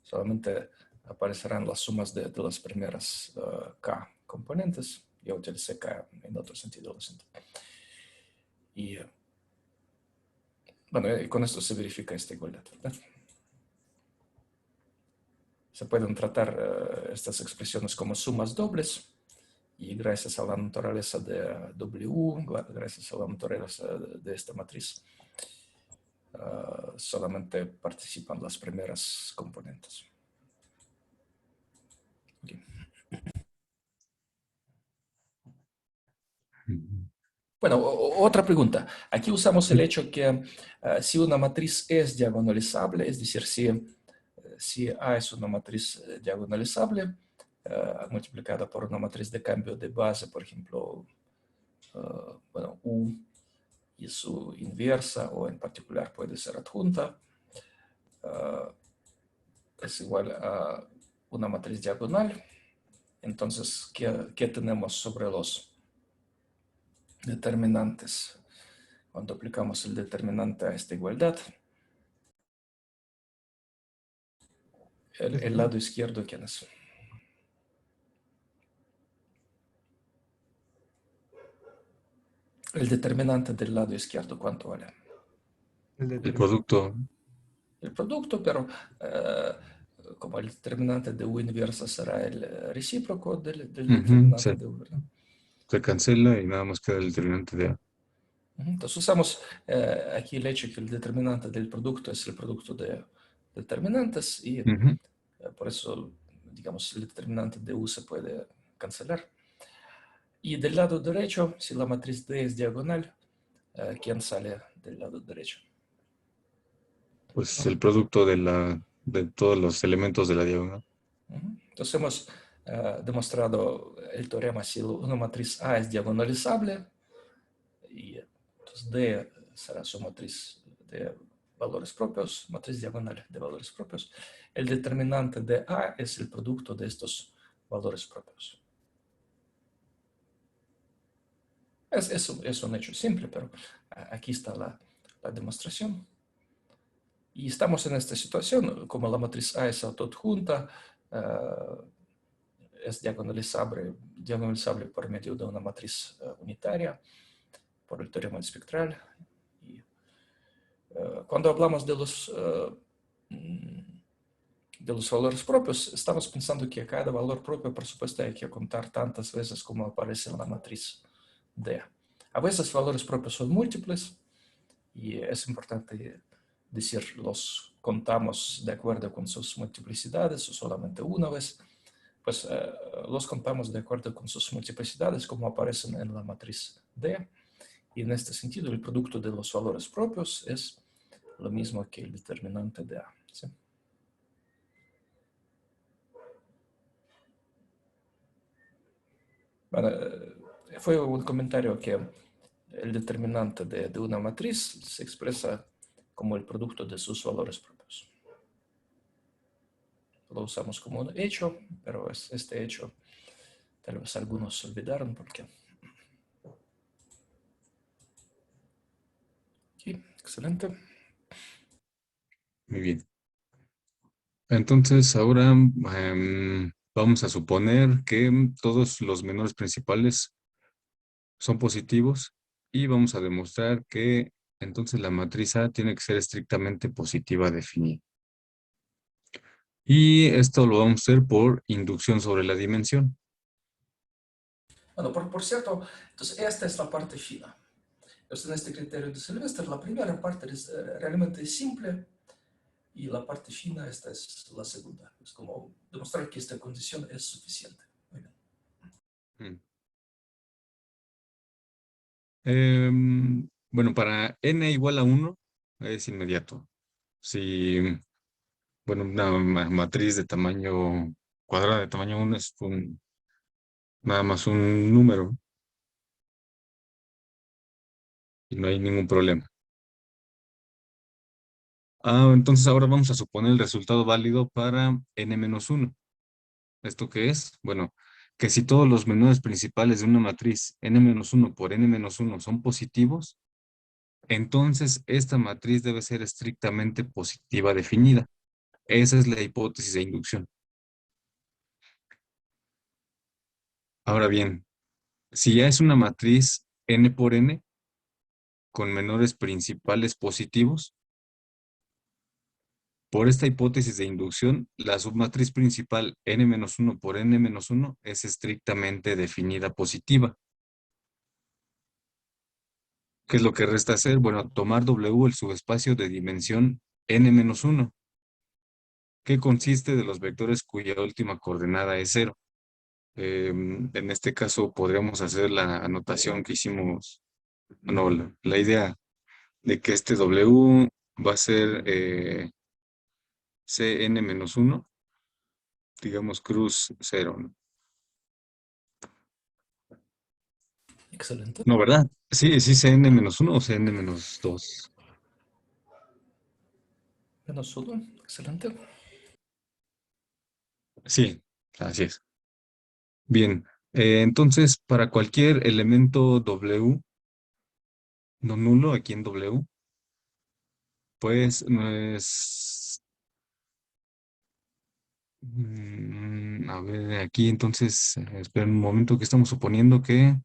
solamente aparecerán las sumas de las primeras K componentes. Yo utilicé K en otro sentido, lo siento. Y bueno, con esto se verifica esta igualdad, ¿verdad? Se pueden tratar estas expresiones como sumas dobles y gracias a la naturaleza de W, gracias a la naturaleza de esta matriz, solamente participan las primeras componentes. Okay. Bueno, otra pregunta. Aquí usamos el hecho que si una matriz es diagonalizable, es decir, si A es una matriz diagonalizable, multiplicada por una matriz de cambio de base, por ejemplo, bueno, U y su inversa, o en particular puede ser adjunta, es igual a una matriz diagonal. Entonces, ¿qué tenemos sobre los determinantes? Cuando aplicamos el determinante a esta igualdad, el lado izquierdo, ¿quién es? El determinante del lado izquierdo, ¿cuánto vale? El producto. El producto, pero como el determinante de U inversa será el recíproco del determinante de U, ¿verdad? Se cancela y nada más queda el determinante de A. Entonces usamos aquí el hecho que el determinante del producto es el producto de determinantes y por eso, digamos, el determinante de U se puede cancelar. Y del lado derecho, si la matriz D es diagonal, ¿quién sale del lado derecho? Pues el producto de todos los elementos de la diagonal. Entonces hemos demostrado el teorema si una matriz A es diagonalizable, y entonces D será su matriz de valores propios, matriz diagonal de valores propios. El determinante de A es el producto de estos valores propios. Es un hecho simple, pero aquí está la demostración. Y estamos en esta situación, como la matriz A es autoadjunta, es diagonalizable por medio de una matriz unitaria, por el teorema espectral. Y, cuando hablamos de los valores propios, estamos pensando que cada valor propio, por supuesto, hay que contar tantas veces como aparece en la matriz D. A veces valores propios son múltiples y es importante decir, los contamos de acuerdo con sus multiplicidades o solamente una vez. Pues los contamos de acuerdo con sus multiplicidades como aparecen en la matriz D. Y en este sentido, el producto de los valores propios es lo mismo que el determinante de A. ¿Sí? Bueno, fue un comentario que el determinante de una matriz se expresa como el producto de sus valores propios. Lo usamos como un hecho, pero este hecho tal vez algunos olvidaron porque... Sí, excelente. Muy bien. Entonces, ahora vamos a suponer que todos los menores principales son positivos y vamos a demostrar que entonces la matriz A tiene que ser estrictamente positiva definida. Y esto lo vamos a hacer por inducción sobre la dimensión. Bueno, por cierto, entonces esta es la parte fina. Entonces en este criterio de Sylvester, la primera parte es realmente simple y la parte fina, esta es la segunda. Es como demostrar que esta condición es suficiente. Muy bien. Bueno, para n igual a 1 es inmediato. Si, bueno, una matriz de tamaño cuadrada de tamaño 1 es nada más un número y no hay ningún problema. Entonces ahora vamos a suponer el resultado válido para n-1. ¿Esto qué es? Bueno, que si todos los menores principales de una matriz n-1 por n-1 son positivos, entonces esta matriz debe ser estrictamente positiva definida. Esa es la hipótesis de inducción. Ahora bien, si ya es una matriz n por n con menores principales positivos, por esta hipótesis de inducción, la submatriz principal n-1 por n-1 es estrictamente definida positiva. ¿Qué es lo que resta hacer? Bueno, tomar W el subespacio de dimensión n-1, que consiste de los vectores cuya última coordenada es 0. En este caso podríamos hacer la anotación que hicimos, no, la idea de que este W va a ser Cn-1, digamos cruz 0, ¿no? Excelente. No, ¿verdad? Sí, Cn-1 o Cn-2. Menos 1. Excelente. Sí, así es. Bien, entonces para cualquier elemento W, no nulo aquí en W, pues no es... a ver, aquí entonces, esperen un momento que estamos suponiendo que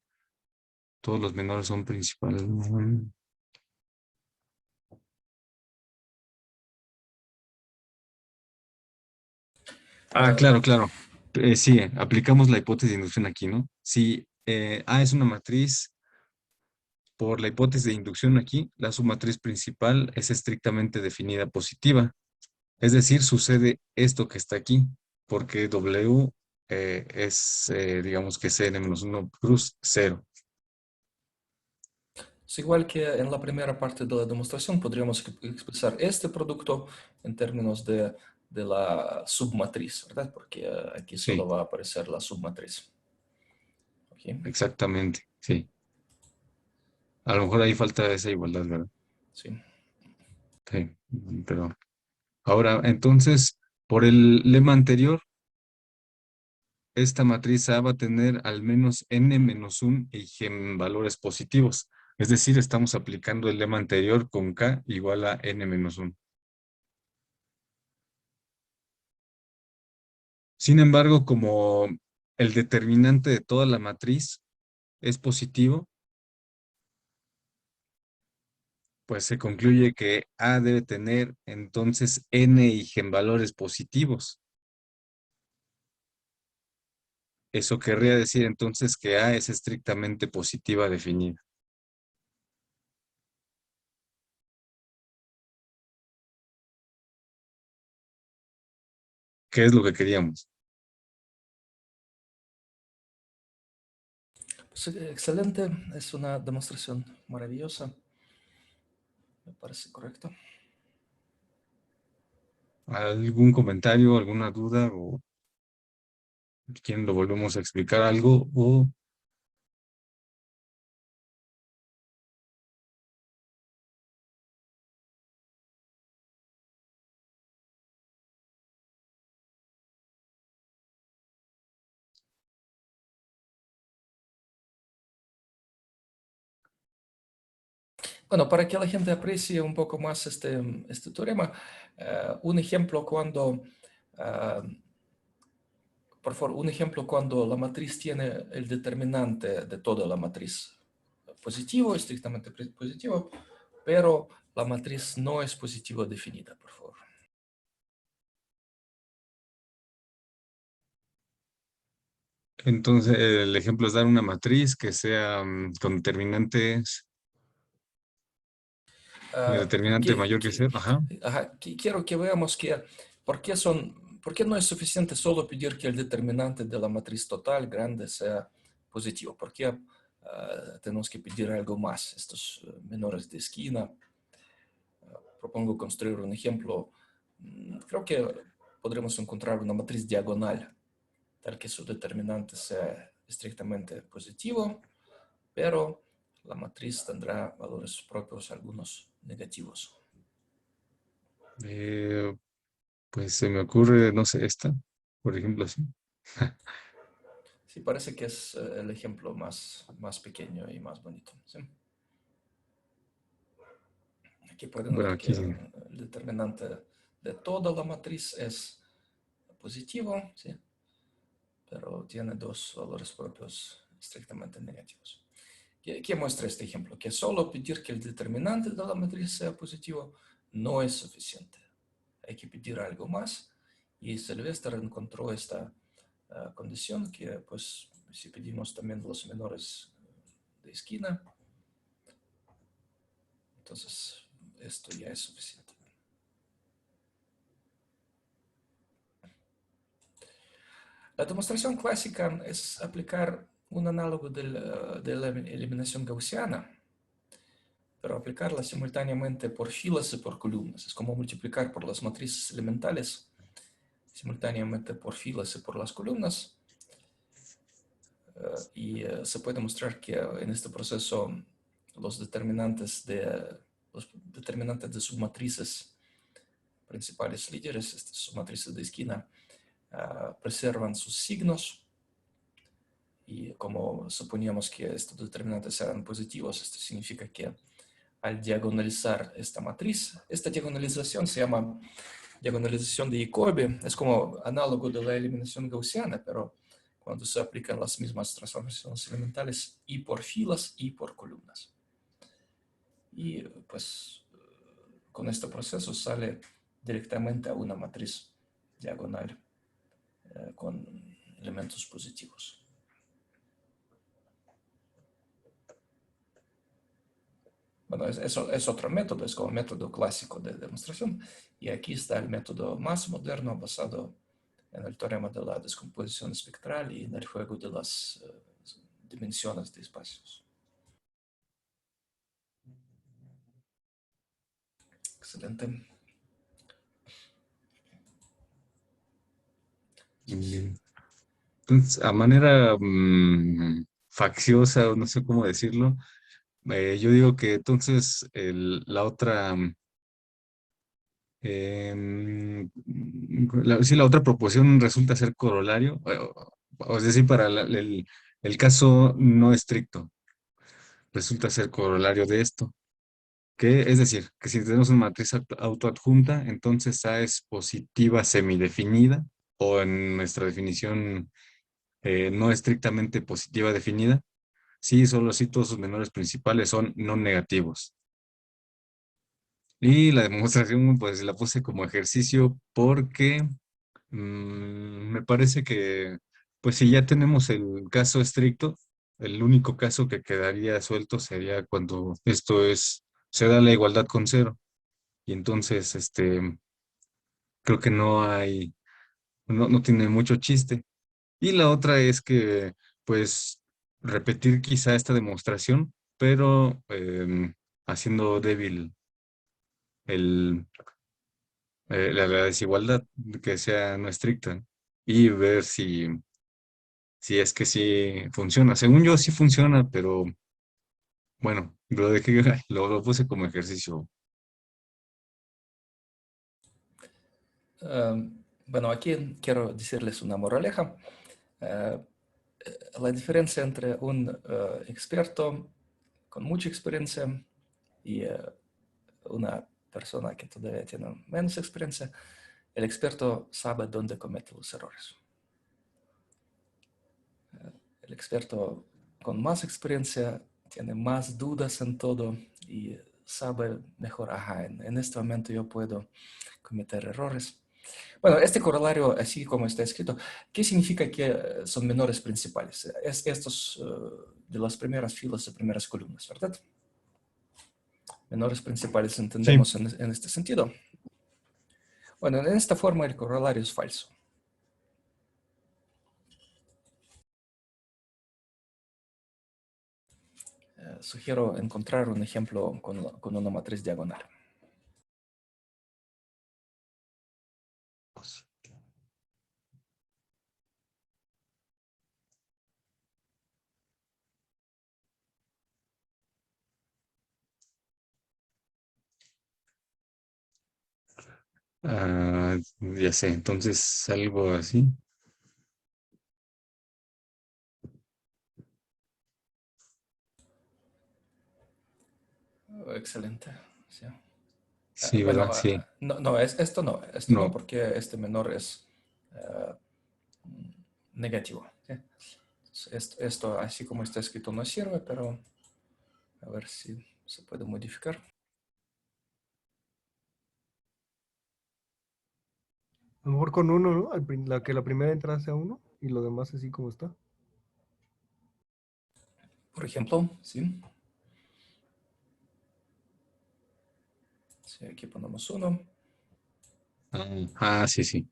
todos los menores son principales. Claro, claro. Sí, aplicamos la hipótesis de inducción aquí, ¿no? Si A es una matriz, por la hipótesis de inducción aquí, la submatriz principal es estrictamente definida positiva. Es decir, sucede esto que está aquí, porque W es, digamos que Cn-1 cruz 0. Es igual que en la primera parte de la demostración, podríamos expresar este producto en términos de la submatriz, ¿verdad? Porque aquí solo Sí, va a aparecer la submatriz. ¿Ok? exactamente, sí. A lo mejor ahí falta esa igualdad, ¿verdad? Sí. Sí, pero ahora, entonces, por el lema anterior, esta matriz A va a tener al menos n-1 eigenvalores positivos. Es decir, estamos aplicando el lema anterior con K igual a n-1. Sin embargo, como el determinante de toda la matriz es positivo, pues se concluye que A debe tener entonces n eigenvalores positivos. Eso querría decir entonces que A es estrictamente positiva definida. ¿Qué es lo que queríamos? Pues, excelente, es una demostración maravillosa. Me parece correcto. ¿Algún comentario, alguna duda o quién lo volvemos a explicar algo? O Bueno, para que la gente aprecie un poco más este teorema, un ejemplo por favor, un ejemplo cuando la matriz tiene el determinante de toda la matriz positivo, estrictamente positivo, pero la matriz no es positiva definida, por favor. entonces el ejemplo es dar una matriz que sea con determinantes, determinante mayor que cero. Ajá. Quiero que veamos por qué no es suficiente solo pedir que el determinante de la matriz total grande sea positivo. ¿Por qué tenemos que pedir algo más? Estos menores de esquina. Propongo construir un ejemplo. Creo que podremos encontrar una matriz diagonal, tal que su determinante sea estrictamente positivo, pero la matriz tendrá valores propios, algunos negativos. Pues se me ocurre, no sé, esta, por ejemplo, así. Sí, parece que es el ejemplo más pequeño y más bonito. ¿Sí? Aquí pueden Bueno, ver que aquí sí. el determinante de toda la matriz es positivo, ¿sí? Pero tiene dos valores propios estrictamente negativos. ¿Qué muestra este ejemplo? Que solo pedir que el determinante de la matriz sea positivo no es suficiente. Hay que pedir algo más. Y Sylvester encontró esta condición que, pues, si pedimos también los menores de esquina, entonces esto ya es suficiente. La demostración clásica es aplicar un análogo de la eliminación gaussiana, pero aplicarla simultáneamente por filas y por columnas. Es como multiplicar por las matrices elementales simultáneamente por filas y por las columnas. Y se puede mostrar que en este proceso los determinantes de submatrices principales líderes, estas submatrices de esquina, preservan sus signos. Y como suponíamos que estos determinantes eran positivos, esto significa que al diagonalizar esta matriz. Esta diagonalización se llama diagonalización de Jacobi. Es como análogo de la eliminación gaussiana, pero cuando se aplican las mismas transformaciones elementales y por filas y por columnas. Y pues con este proceso sale directamente a una matriz diagonal con elementos positivos. Bueno, es otro método, es como método clásico de demostración. Y aquí está el método más moderno basado en el teorema de la descomposición espectral y en el juego de las dimensiones de espacios. Excelente. Bien. Entonces, a manera facciosa, o no sé cómo decirlo, yo digo que entonces la otra, sí, la otra proposición resulta ser corolario, o es decir, para el caso no estricto, resulta ser corolario de esto. Que, es decir, que si tenemos una matriz autoadjunta, entonces A es positiva semidefinida, o en nuestra definición no estrictamente positiva definida, sí, solo si todos sus menores principales son no negativos. Y la demostración, pues la puse como ejercicio porque me parece que, pues si ya tenemos el caso estricto, el único caso que quedaría suelto sería cuando se da la igualdad con cero. Y entonces, creo que no tiene mucho chiste. Y la otra es que, pues, repetir quizá esta demostración, pero haciendo débil el, la desigualdad, que sea no estricta, y ver si es que sí funciona. Según yo, sí funciona, pero bueno, lo de que lo puse como ejercicio. Bueno, aquí quiero decirles una moraleja. La diferencia entre un experto con mucha experiencia y una persona que todavía tiene menos experiencia, el experto sabe dónde comete los errores. El experto con más experiencia tiene más dudas en todo y sabe mejor, ajá, en este momento yo puedo cometer errores. Bueno, este corolario, así como está escrito, ¿qué significa que son menores principales? Es estos de las primeras filas, de primeras columnas, ¿verdad? Menores principales entendemos Sí. en este sentido. Bueno, en esta forma el corolario es falso. Sugiero encontrar un ejemplo con una matriz diagonal. Ah, ya sé, entonces algo así. Excelente. Sí. Sí, Bueno, ¿verdad? Sí. esto no, No. porque este menor es negativo. ¿Sí? Esto, así como está escrito, no sirve, pero a ver si se puede modificar. A lo mejor con uno, ¿no? Que la primera entrada sea uno y lo demás así como está. Por ejemplo, ¿sí? Sí, aquí ponemos 1. Sí, sí.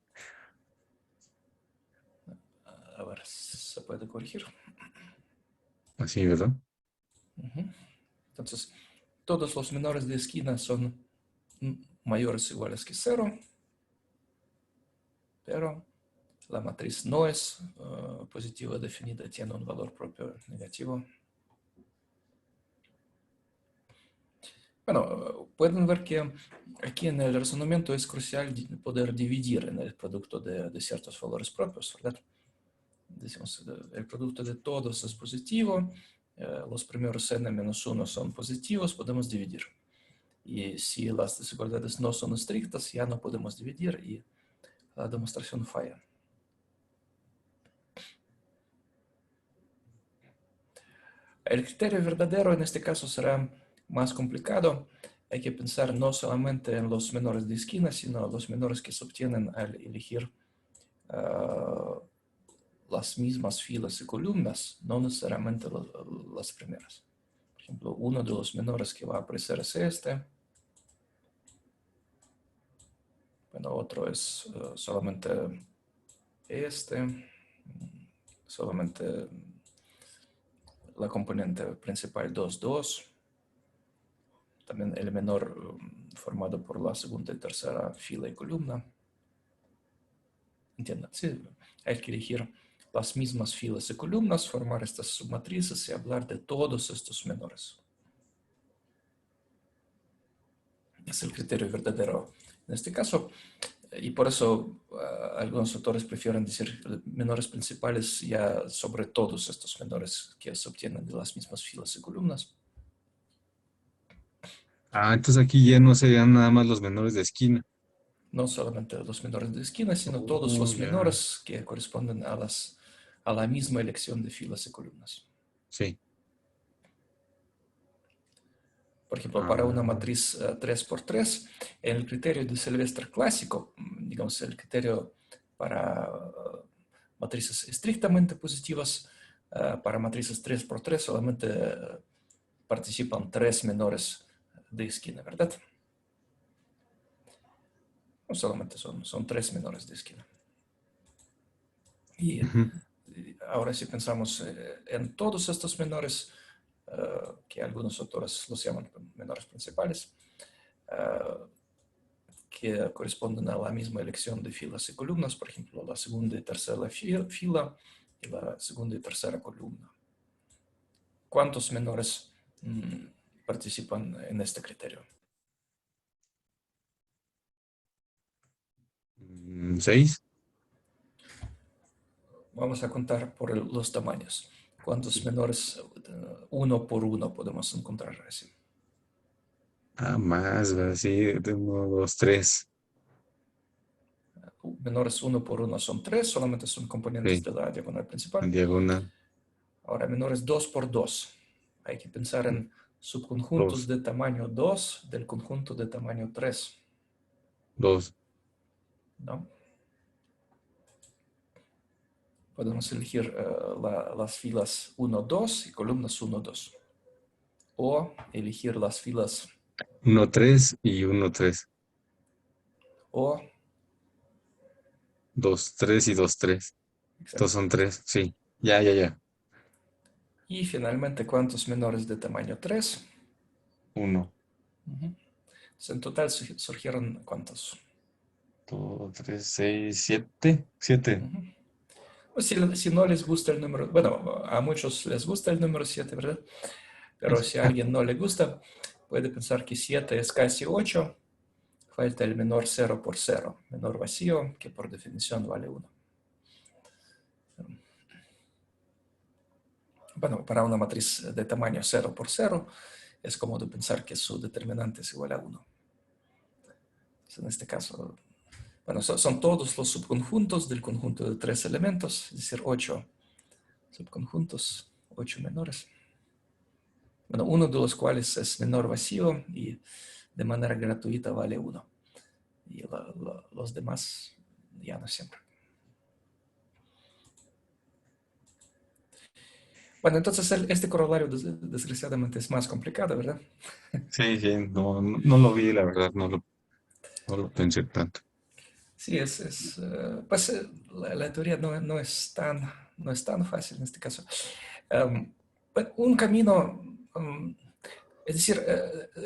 A ver, se puede corregir. Así, ¿verdad? Entonces, todos los menores de esquina son mayores o iguales que 0, pero la matriz no es positiva definida, tiene un valor propio negativo. Bueno, pueden ver que aquí en el razonamiento es crucial poder dividir en el producto de ciertos valores propios, ¿verdad? Decimos, el producto de todos es positivo, los primeros n-1 son positivos, podemos dividir. Y si las desigualdades no son estrictas, ya no podemos dividir y la demostración falla. El criterio verdadero en este caso será más complicado. Hay que pensar no solamente en los menores de esquina, sino los menores que se obtienen al elegir las mismas filas y columnas, no necesariamente las primeras. Por ejemplo, uno de los menores que va a aparecer es este. Bueno, otro es solamente este, solamente la componente principal 2, 2. También el menor formado por la segunda y tercera fila y columna. ¿Entienden? Sí, hay que elegir las mismas filas y columnas, formar estas submatrices y hablar de todos estos menores. Es el criterio verdadero en este caso. Y por eso algunos autores prefieren decir menores principales ya sobre todos estos menores que se obtienen de las mismas filas y columnas. Ah, entonces aquí ya no serían nada más los menores de esquina. No solamente los menores de esquina, sino todos los Ya. menores que corresponden a la misma elección de filas y columnas. Sí. Por ejemplo, para una matriz 3x3, en el criterio de Sylvester clásico, digamos, el criterio para matrices estrictamente positivas, para matrices 3x3 solamente participan 3 menores de esquina, ¿verdad? No solamente son 3 menores de esquina. Y ahora si pensamos en todos estos menores, que algunos autores los llaman menores principales, que corresponden a la misma elección de filas y columnas, por ejemplo, la segunda y tercera fila y la segunda y tercera columna. ¿Cuántos menores participan en este criterio? 6. Vamos a contar por los tamaños. ¿Cuántos menores uno por uno podemos encontrar así? Ah, más, ¿verdad? Sí, de 1, 2, 3. Menores uno por uno son 3, solamente son componentes Sí, de la diagonal principal. en diagonal. Ahora, menores 2 por 2. Hay que pensar en subconjuntos 2, de tamaño 2 del conjunto de tamaño 3. 2. ¿No? Podemos elegir las filas 1, 2 y columnas 1, 2. O elegir las filas 1, 3 y 1, 3. O. 2, 3 y 2, 3. Estos Exacto. son 3, sí. Ya. Y finalmente, ¿cuántos menores de tamaño 3? 1, Entonces, en total surgieron ¿cuántos? 2, 3, 6, 7. 7. Pues si no les gusta el número, bueno, a muchos les gusta el número 7, ¿verdad? Pero si a alguien no le gusta, puede pensar que 7 es casi 8. Falta el menor 0 por 0, menor vacío, que por definición vale 1. Bueno, para una matriz de tamaño 0 por 0, es cómodo pensar que su determinante es igual a 1. Entonces, en este caso, bueno, son todos los subconjuntos del conjunto de 3 elementos, es decir, 8 subconjuntos, 8 menores. Bueno, uno de los cuales es menor vacío y de manera gratuita vale 1. Y los demás ya no siempre. Bueno, entonces este corolario desgraciadamente es más complicado, ¿verdad? Sí, no lo vi, la verdad, no lo pensé tanto. Sí, pues la teoría no es tan fácil en este caso. Un camino, es decir,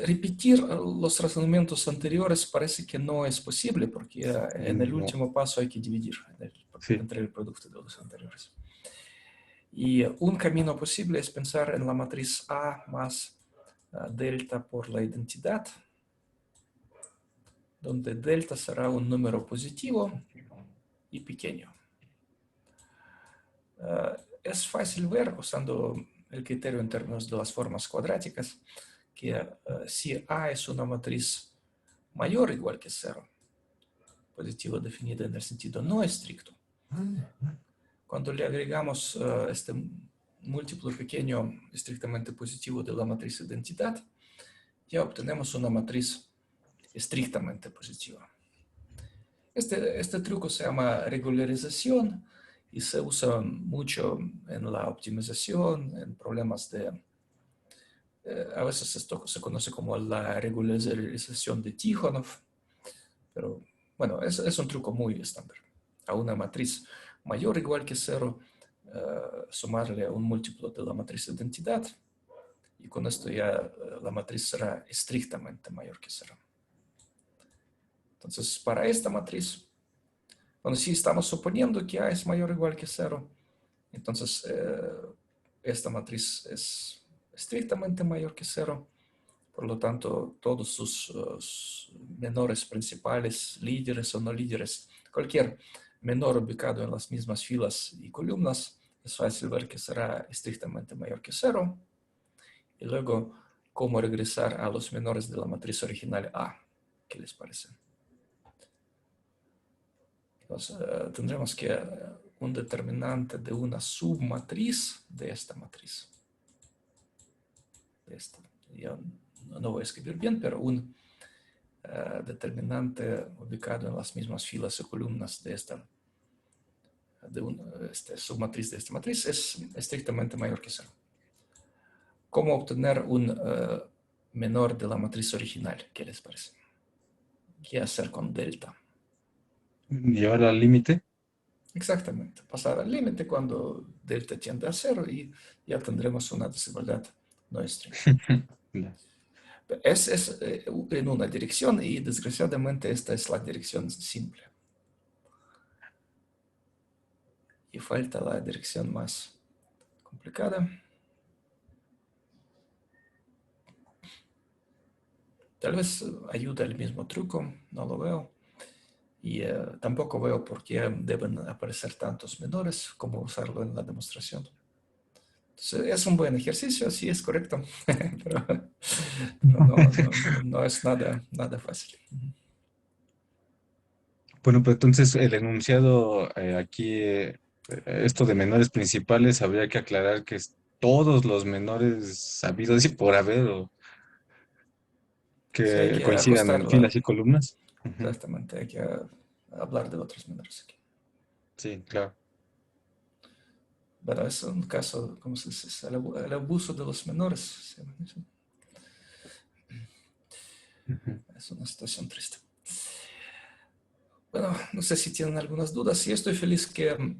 repetir los razonamientos anteriores parece que no es posible porque en el No, último paso hay que dividir sí. entre el producto de los anteriores. Y un camino posible es pensar en la matriz A más delta por la identidad, donde delta será un número positivo y pequeño. Es fácil ver, usando el criterio en términos de las formas cuadráticas, que si A es una matriz mayor o igual que 0, positiva definida en el sentido no estricto, cuando le agregamos este múltiplo pequeño estrictamente positivo de la matriz identidad, ya obtenemos una matriz estrictamente positiva. Este truco se llama regularización y se usa mucho en la optimización, en problemas de... a veces esto se conoce como la regularización de Tikhonov, pero bueno, es un truco muy estándar. A una matriz mayor o igual que 0, sumarle un múltiplo de la matriz identidad, y con esto ya la matriz será estrictamente mayor que 0. Entonces, para esta matriz, bueno, si estamos suponiendo que A es mayor o igual que 0, entonces esta matriz es estrictamente mayor que 0. Por lo tanto, todos sus menores principales, líderes o no líderes, cualquier menor ubicado en las mismas filas y columnas, es fácil ver que será estrictamente mayor que 0. Y luego, cómo regresar a los menores de la matriz original A. ¿Qué les parece? Entonces, tendremos que un determinante de una submatriz de esta matriz. Yo no voy a escribir bien, pero un determinante ubicado en las mismas filas o columnas de esta submatriz de esta matriz es estrictamente mayor que 0. ¿Cómo obtener un menor de la matriz original? ¿Qué les parece? ¿Qué hacer con delta? Llevarlo al límite. Exactamente, pasar al límite cuando delta tiende a 0 y ya tendremos una desigualdad no estricta. Es en una dirección y desgraciadamente esta es la dirección simple. Y falta la dirección más complicada. Tal vez ayuda el mismo truco, no lo veo. Y tampoco veo por qué deben aparecer tantos menores, como usarlo en la demostración. Entonces, es un buen ejercicio, sí es correcto, pero no es nada fácil. Bueno, pero entonces el enunciado aquí, esto de menores principales, habría que aclarar que es todos los menores sabidos y por haber, o Sí, hay que que coincidan en ajustarlo. filas y columnas. Ujú. Exactamente, hay que hablar de otros menores aquí. Sí, claro. Pero es un caso, ¿cómo se dice? El abuso de los menores. Ujú. Es una situación triste. Bueno, no sé si tienen algunas dudas. Y estoy feliz que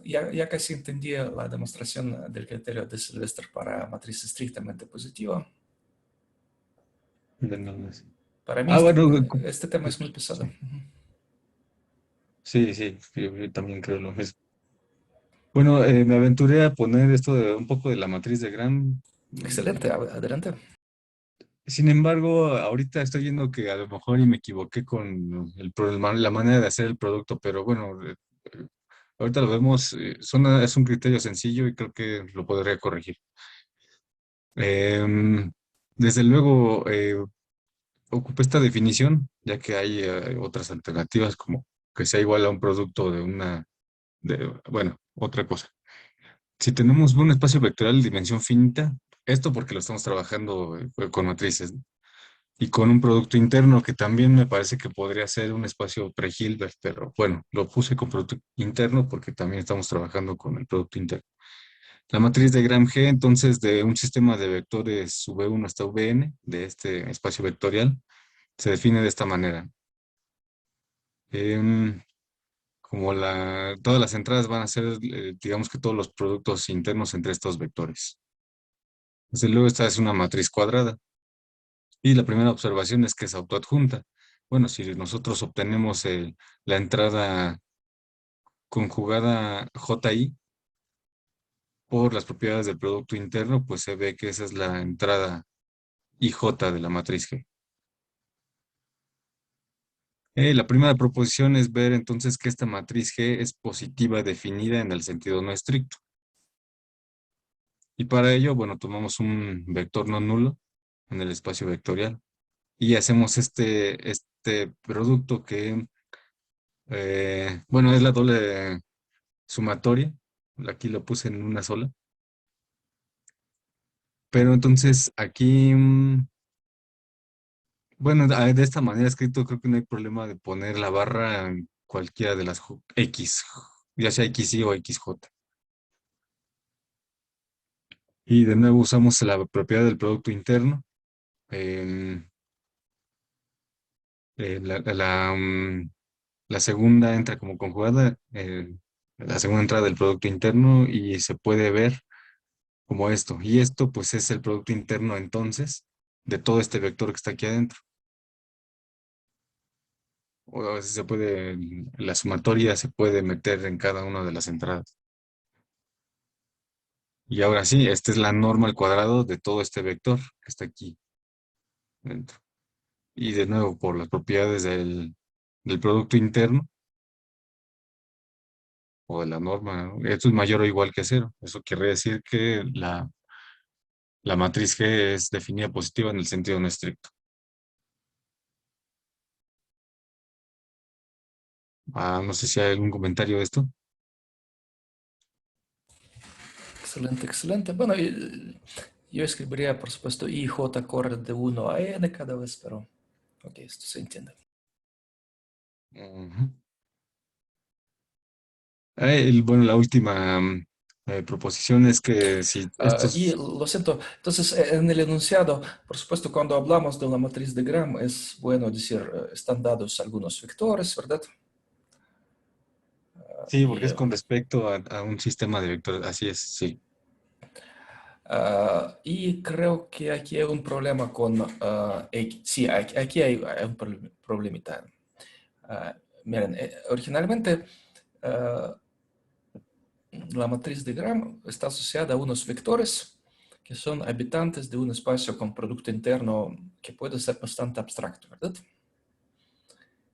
ya casi entendí la demostración del criterio de Sylvester para matriz estrictamente positiva. Para mí Bueno, este tema es muy pesado. sí, yo también creo lo mismo. Bueno, me aventuré a poner esto de un poco de la matriz de Gram. Excelente, adelante. Sin embargo, ahorita estoy viendo que a lo mejor y me equivoqué con el problema, la manera de hacer el producto, pero bueno, ahorita lo vemos, es un criterio sencillo y creo que lo podría corregir. Em, Desde luego, ocupé esta definición, ya que hay otras alternativas como que sea igual a un producto de bueno, otra cosa. Si tenemos un espacio vectorial de dimensión finita, esto porque lo estamos trabajando con matrices, ¿no? Y con un producto interno que también me parece que podría ser un espacio pre-Hilbert, pero bueno, lo puse con producto interno porque también estamos trabajando con el producto interno. La matriz de Gram G, entonces, de un sistema de vectores V1 hasta Vn, de este espacio vectorial, se define de esta manera. Em, Como todas las entradas van a ser, digamos que todos los productos internos entre estos vectores. Desde luego, esta es una matriz cuadrada. Y la primera observación es que es autoadjunta. Bueno, si nosotros obtenemos la entrada conjugada JI por las propiedades del producto interno, pues se ve que esa es la entrada IJ de la matriz G. La primera proposición es ver entonces que esta matriz G es positiva definida en el sentido no estricto. Y para ello, bueno, tomamos un vector no nulo en el espacio vectorial. Y hacemos este producto que, bueno, es la doble sumatoria. Aquí lo puse en una sola. Pero entonces aquí, bueno, de esta manera escrito, creo que no hay problema de poner la barra en cualquiera de las X, ya sea XY o XJ. Y de nuevo usamos la propiedad del producto interno. em, la segunda entra como conjugada, la segunda entrada del producto interno y se puede ver como esto. Y esto pues es el producto interno entonces de todo este vector que está aquí adentro. O a veces se puede, la sumatoria se puede meter en cada una de las entradas. Y ahora sí, esta es la norma al cuadrado de todo este vector que está aquí dentro. Y de nuevo, por las propiedades del producto interno o de la norma, ¿no? Esto es mayor o igual que cero. Eso quiere decir que la matriz G es definida positiva en el sentido no estricto. No sé si hay algún comentario de esto. Excelente, excelente. Bueno, yo escribiría, por supuesto, IJ corre de 1 a n cada vez, pero ok, esto se entiende. Ujú. Bueno, la última proposición es que si Y estos... lo siento, entonces en el enunciado, por supuesto, cuando hablamos de la matriz de Gram, es bueno decir, están dados algunos vectores, ¿verdad? Sí, Y, porque es con respecto a un sistema de vectores. Así es, sí. y creo que aquí hay un problema con X. Sí, aquí hay un problemita. Miren, originalmente la matriz de Gram está asociada a unos vectores que son habitantes de un espacio con producto interno que puede ser bastante abstracto, ¿verdad?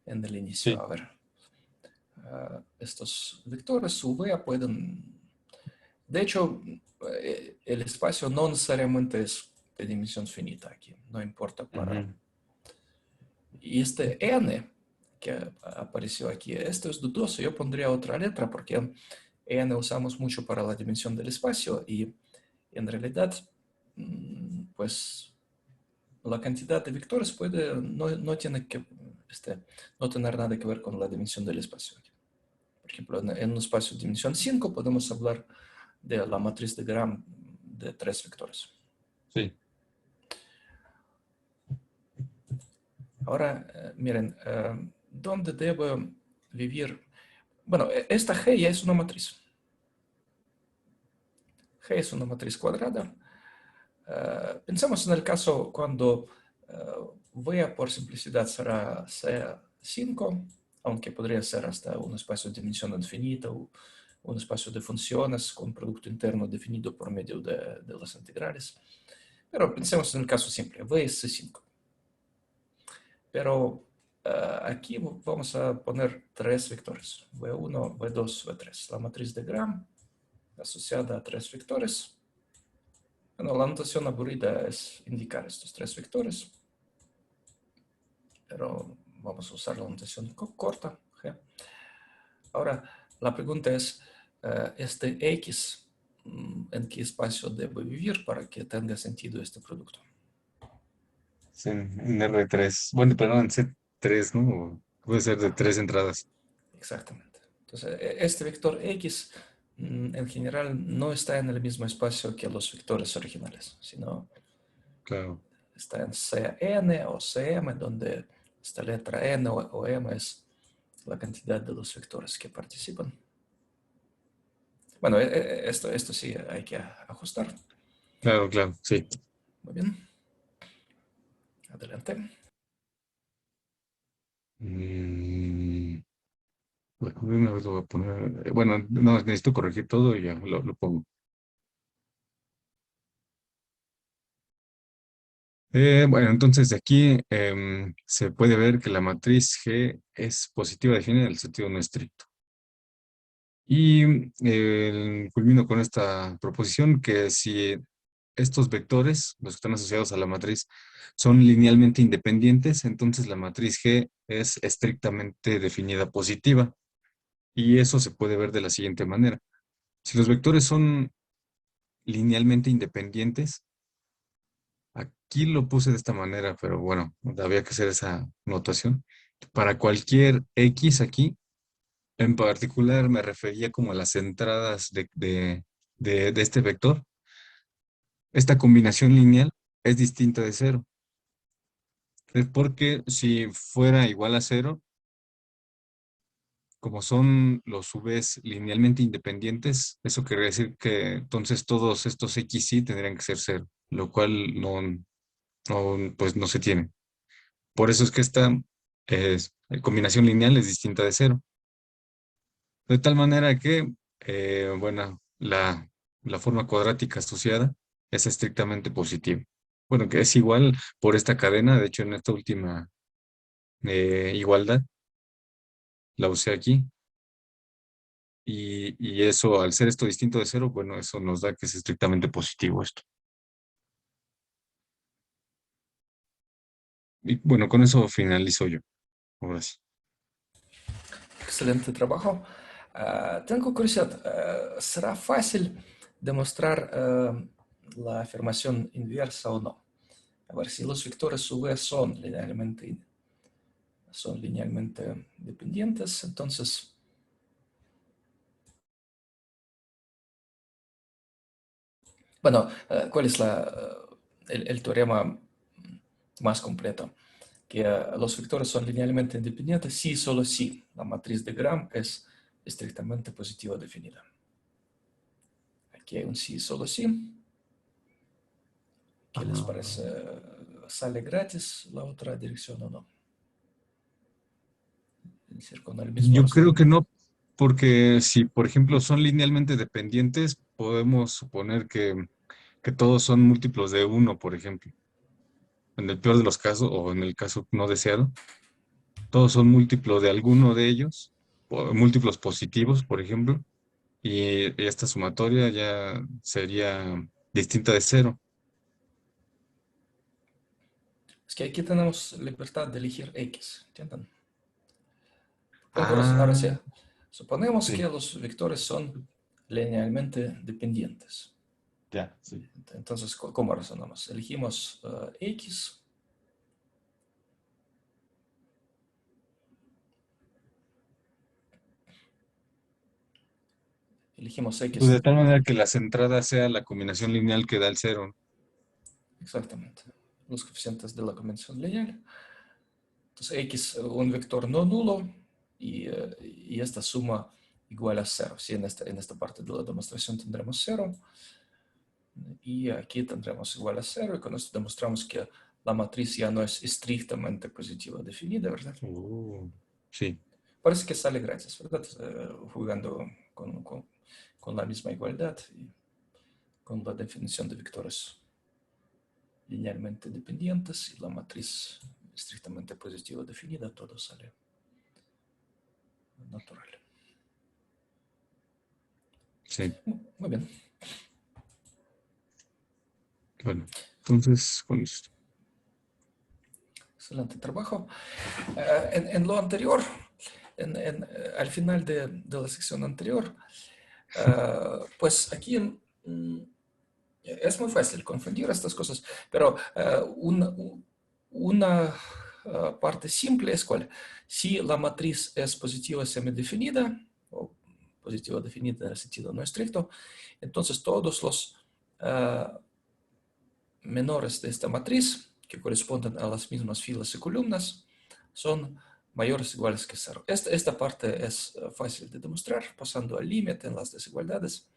En el inicio, Sí. a ver, estos vectores V pueden, de hecho, el espacio no necesariamente es de dimensión finita aquí, no importa para, Ujú. y este n que apareció aquí, esto es dudoso, yo pondría otra letra porque n usamos mucho para la dimensión del espacio y en realidad, pues la cantidad de vectores puede, no tiene que no tener nada que ver con la dimensión del espacio. Por ejemplo, en un espacio de dimensión 5 podemos hablar de la matriz de Gram de 3 vectores. Sí. Ahora, miren, ¿dónde debo vivir? Bueno, esta G ya es una matriz. G es una matriz cuadrada. Pensemos en el caso cuando V por simplicidad será C5, aunque podría ser hasta un espacio de dimensión infinita o un espacio de funciones con producto interno definido por medio de las integrales. Pero pensemos en el caso simple, V es C5. Pero aquí vamos a poner tres vectores, V1, V2, V3. La matriz de Gram asociada a tres vectores. Bueno, la notación aburrida es indicar estos tres vectores, pero vamos a usar la notación corta, G. Ahora, la pregunta es, este X, ¿en qué espacio debe vivir para que tenga sentido este producto? Es en R3. Bueno, perdón, en C3, ¿no? Puede ser de 3 entradas. Exactamente. Entonces, este vector X en general no está en el mismo espacio que los vectores originales, sino Claro. está en Cn o Cm, donde esta letra N o M es la cantidad de los vectores que participan. Bueno, esto sí hay que ajustar. Claro, claro, sí. Muy bien. Adelante. Mm, bueno, de una vez lo voy a poner. Bueno, no, necesito corregir todo y ya lo pongo. Bueno, entonces de aquí se puede ver que la matriz G es positiva definida en el sentido no estricto. Y culmino con esta proposición que si estos vectores, los que están asociados a la matriz, son linealmente independientes, entonces la matriz G es estrictamente definida positiva. Y eso se puede ver de la siguiente manera. Si los vectores son linealmente independientes, aquí lo puse de esta manera, pero bueno, había que hacer esa notación. Para cualquier X aquí, en particular me refería como a las entradas de este vector. Esta combinación lineal es distinta de cero. Es porque si fuera igual a cero, como son los Vs linealmente independientes, eso querría decir que entonces todos estos XY tendrían que ser cero, lo cual pues no se tiene. Por eso es que esta combinación lineal es distinta de cero. De tal manera que, bueno, la forma cuadrática asociada es estrictamente positiva. Bueno, que es igual por esta cadena, de hecho en esta última igualdad la usé aquí. Y eso, al ser esto distinto de cero, bueno, eso nos da que es estrictamente positivo esto. Y bueno, con eso finalizo yo. Ahora sí. Excelente trabajo. Tengo curiosidad, ¿será fácil demostrar la afirmación inversa o no? A ver, si los vectores V son linealmente dependientes, entonces, bueno, ¿cuál es el teorema más completo? Que los vectores son linealmente independientes si y solo si la matriz de Gram es estrictamente positiva definida. Aquí hay un si y solo si. ¿Qué les parece? ¿Sale gratis la otra dirección o no? Es decir, con el mismo Yo creo que razonamiento. no, porque si, por ejemplo, son linealmente dependientes, podemos suponer que todos son múltiplos de uno, por ejemplo. En el peor de los casos, o en el caso no deseado, todos son múltiplos de alguno de ellos, o múltiplos positivos, por ejemplo, y esta sumatoria ya sería distinta de cero. Es que aquí tenemos libertad de elegir X, ¿entienden? Ahora sí, Ah, suponemos que sí, los vectores son linealmente dependientes. ya, sí. Entonces, ¿cómo razonamos? Elegimos X. Elegimos Pues X. de tal manera que las entradas sea la combinación lineal que da el cero. Exactamente. Los coeficientes de la convención lineal. Entonces, X, un vector no nulo, y esta suma igual a cero. Sí, en esta parte de la demostración tendremos cero. Y aquí tendremos igual a cero. Y con esto demostramos que la matriz ya no es estrictamente positiva definida, ¿verdad? Sí, Parece que sale gratis, ¿verdad? Jugando con la misma igualdad y con la definición de vectores linealmente dependientes y la matriz estrictamente positiva definida, todo sale natural. sí. Muy bien. Bueno, entonces, con esto. Excelente trabajo. En lo anterior, al final de la sección anterior, pues aquí es muy fácil confundir estas cosas, pero una parte simple es cuál. Si la matriz es positiva semidefinida, o positiva definida en el sentido no estricto, entonces todos los menores de esta matriz, que corresponden a las mismas filas y columnas, son mayores o iguales que cero. Esta parte es fácil de demostrar pasando al límite en las desigualdades.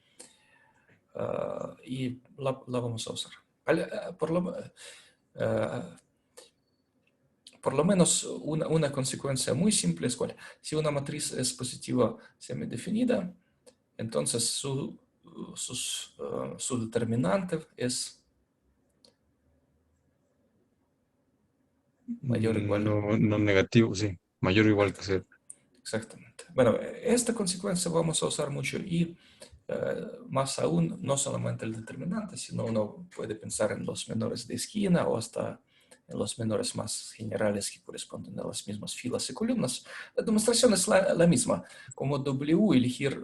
Y la vamos a usar. Por lo menos una consecuencia muy simple es cuál. Si una matriz es positiva semidefinida, entonces su determinante es mayor o igual. No, no negativo, sí. Mayor o igual que cero. Exactamente. Bueno, esta consecuencia vamos a usar mucho y Más aún, no solamente el determinante, sino uno puede pensar en los menores de esquina o hasta en los menores más generales que corresponden a las mismas filas y columnas. La demostración es la misma. Como W, elegir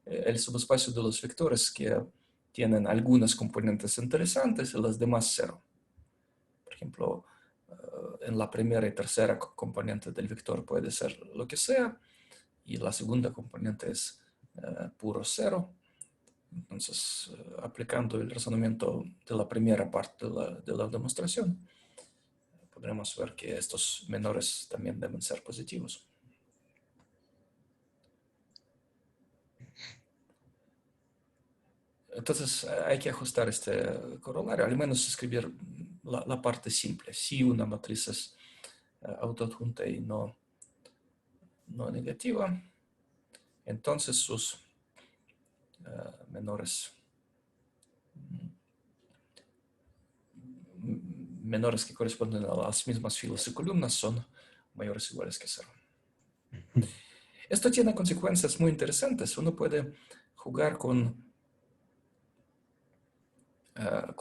el subespacio de los vectores que tienen algunas componentes interesantes y las demás cero. Por ejemplo, en la primera y tercera componente del vector puede ser lo que sea, y la segunda componente es puro cero. Entonces, aplicando el razonamiento de la primera parte de la demostración, podremos ver que estos menores también deben ser positivos. Entonces, hay que ajustar este corolario, al menos escribir la parte simple. Si una matriz es autoadjunta y no negativa, entonces sus menores que corresponden a las mismas filas y columnas son mayores o iguales que cero. Esto tiene consecuencias muy interesantes. Uno puede jugar con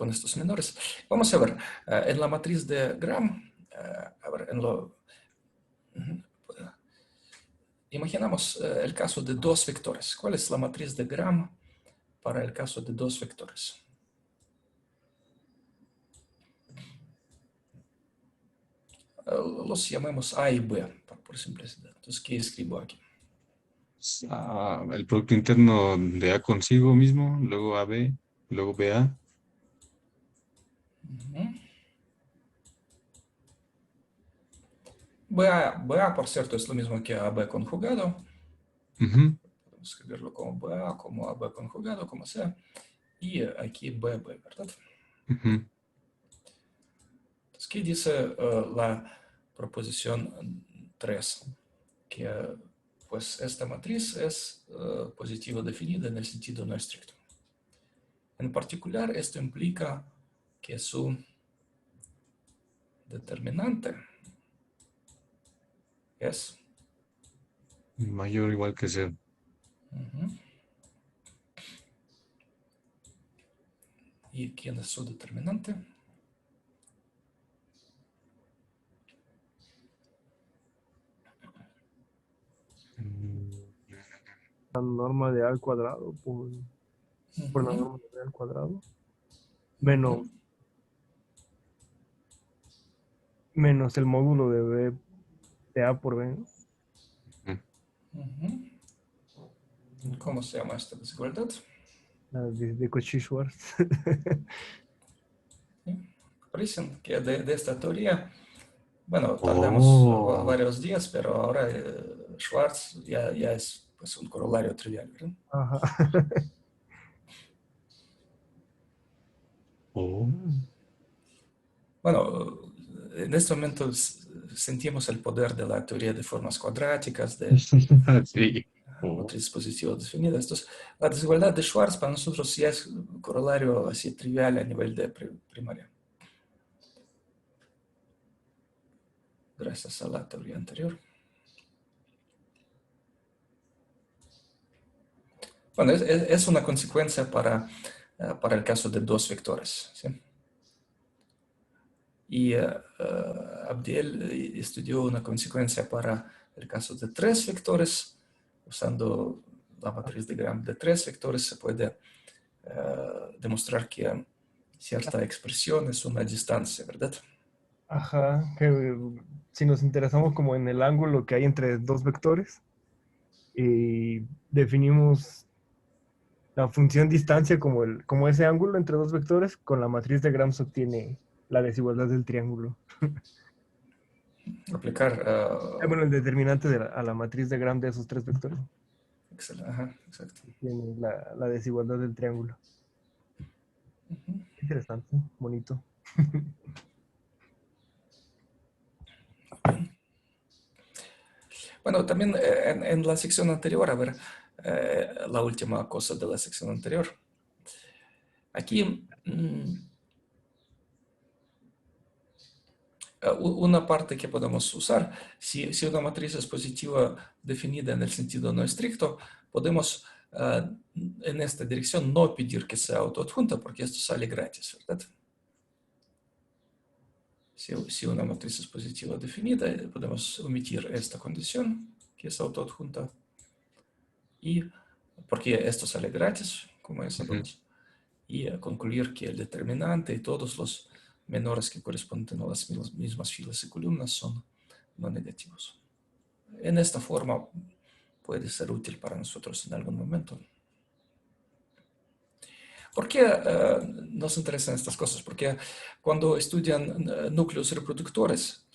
estos menores. Vamos a ver, en la matriz de Gram, imaginamos el caso de dos vectores. ¿Cuál es la matriz de Gram para el caso de dos vectores? Los llamemos A y B, por simplicidad. Entonces, ¿qué escribo aquí? El producto interno de A consigo mismo, luego AB, luego BA. BA, por cierto, es lo mismo que AB conjugado. Podemos escribirlo como BA, como AB conjugado, como sea. Y aquí BB, ¿verdad? Entonces, ¿qué dice la proposición 3? Que pues esta matriz es positiva definida en el sentido no estricto. En particular, esto implica que su determinante es mayor o igual que cero. ¿Y quién es su determinante? La norma de A al cuadrado por la norma de B al cuadrado. Menos el módulo de B de A por B, ¿no? ¿Cómo se llama esta desigualdad? De Cauchy-Schwarz. Parecen que de esta teoría, bueno, tardamos varios días, pero ahora Schwarz ya es pues, un corolario trivial, ¿verdad? Ajá. Bueno, en este momento sentimos el poder de la teoría de formas cuadráticas, de sí. matrices positivas definidas. Entonces, la desigualdad de Schwarz para nosotros ya es un corolario así trivial a nivel de primaria. Gracias a la teoría anterior. Bueno, es una consecuencia para el caso de dos vectores, ¿sí? Y Abdiel estudió una consecuencia para el caso de tres vectores. Usando la matriz de Gram de tres vectores se puede demostrar que cierta expresión es una distancia, ¿verdad? Ajá, que si nos interesamos como en el ángulo que hay entre dos vectores y definimos la función distancia como ese ángulo entre dos vectores, con la matriz de Gram se obtiene la desigualdad del triángulo. Aplicar... Bueno, el determinante a la matriz de Gram de esos tres vectores. Excelente, ajá, exacto. Tiene la desigualdad del triángulo. Interesante, bonito. Bueno, también en la sección anterior, a ver, la última cosa de la sección anterior. Aquí, una parte que podemos usar, si una matriz es positiva definida en el sentido no estricto, podemos en esta dirección no pedir que sea autoadjunta porque esto sale gratis, ¿verdad? Si una matriz es positiva definida, podemos omitir esta condición, que es autoadjunta, y porque esto sale gratis, como es A2, y concluir que el determinante y todos los menores que corresponden a las mismas filas y columnas son no negativos. En esta forma puede ser útil para nosotros en algún momento. ¿Por qué nos interesan estas cosas? Porque cuando estudian núcleos reproductores,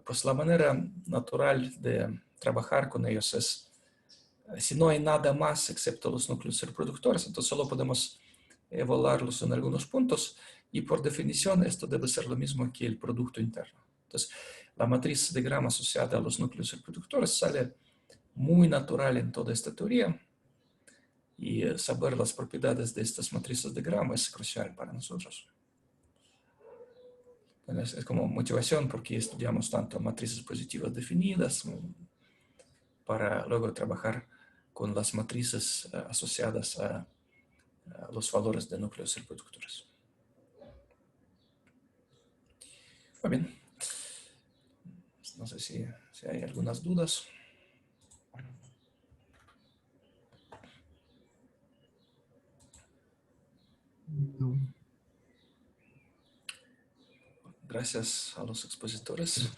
pues la manera natural de trabajar con ellos es, si no hay nada más excepto los núcleos reproductores, entonces solo podemos evaluarlos en algunos puntos y por definición esto debe ser lo mismo que el producto interno. Entonces, la matriz de Gram asociada a los núcleos reproductores sale muy natural en toda esta teoría. Y saber las propiedades de estas matrices de Gram es crucial para nosotros. Es como motivación porque estudiamos tanto matrices positivas definidas para luego trabajar con las matrices asociadas a los valores de núcleos reproductores. Muy bien. No sé si hay algunas dudas. No. Gracias a los expositores.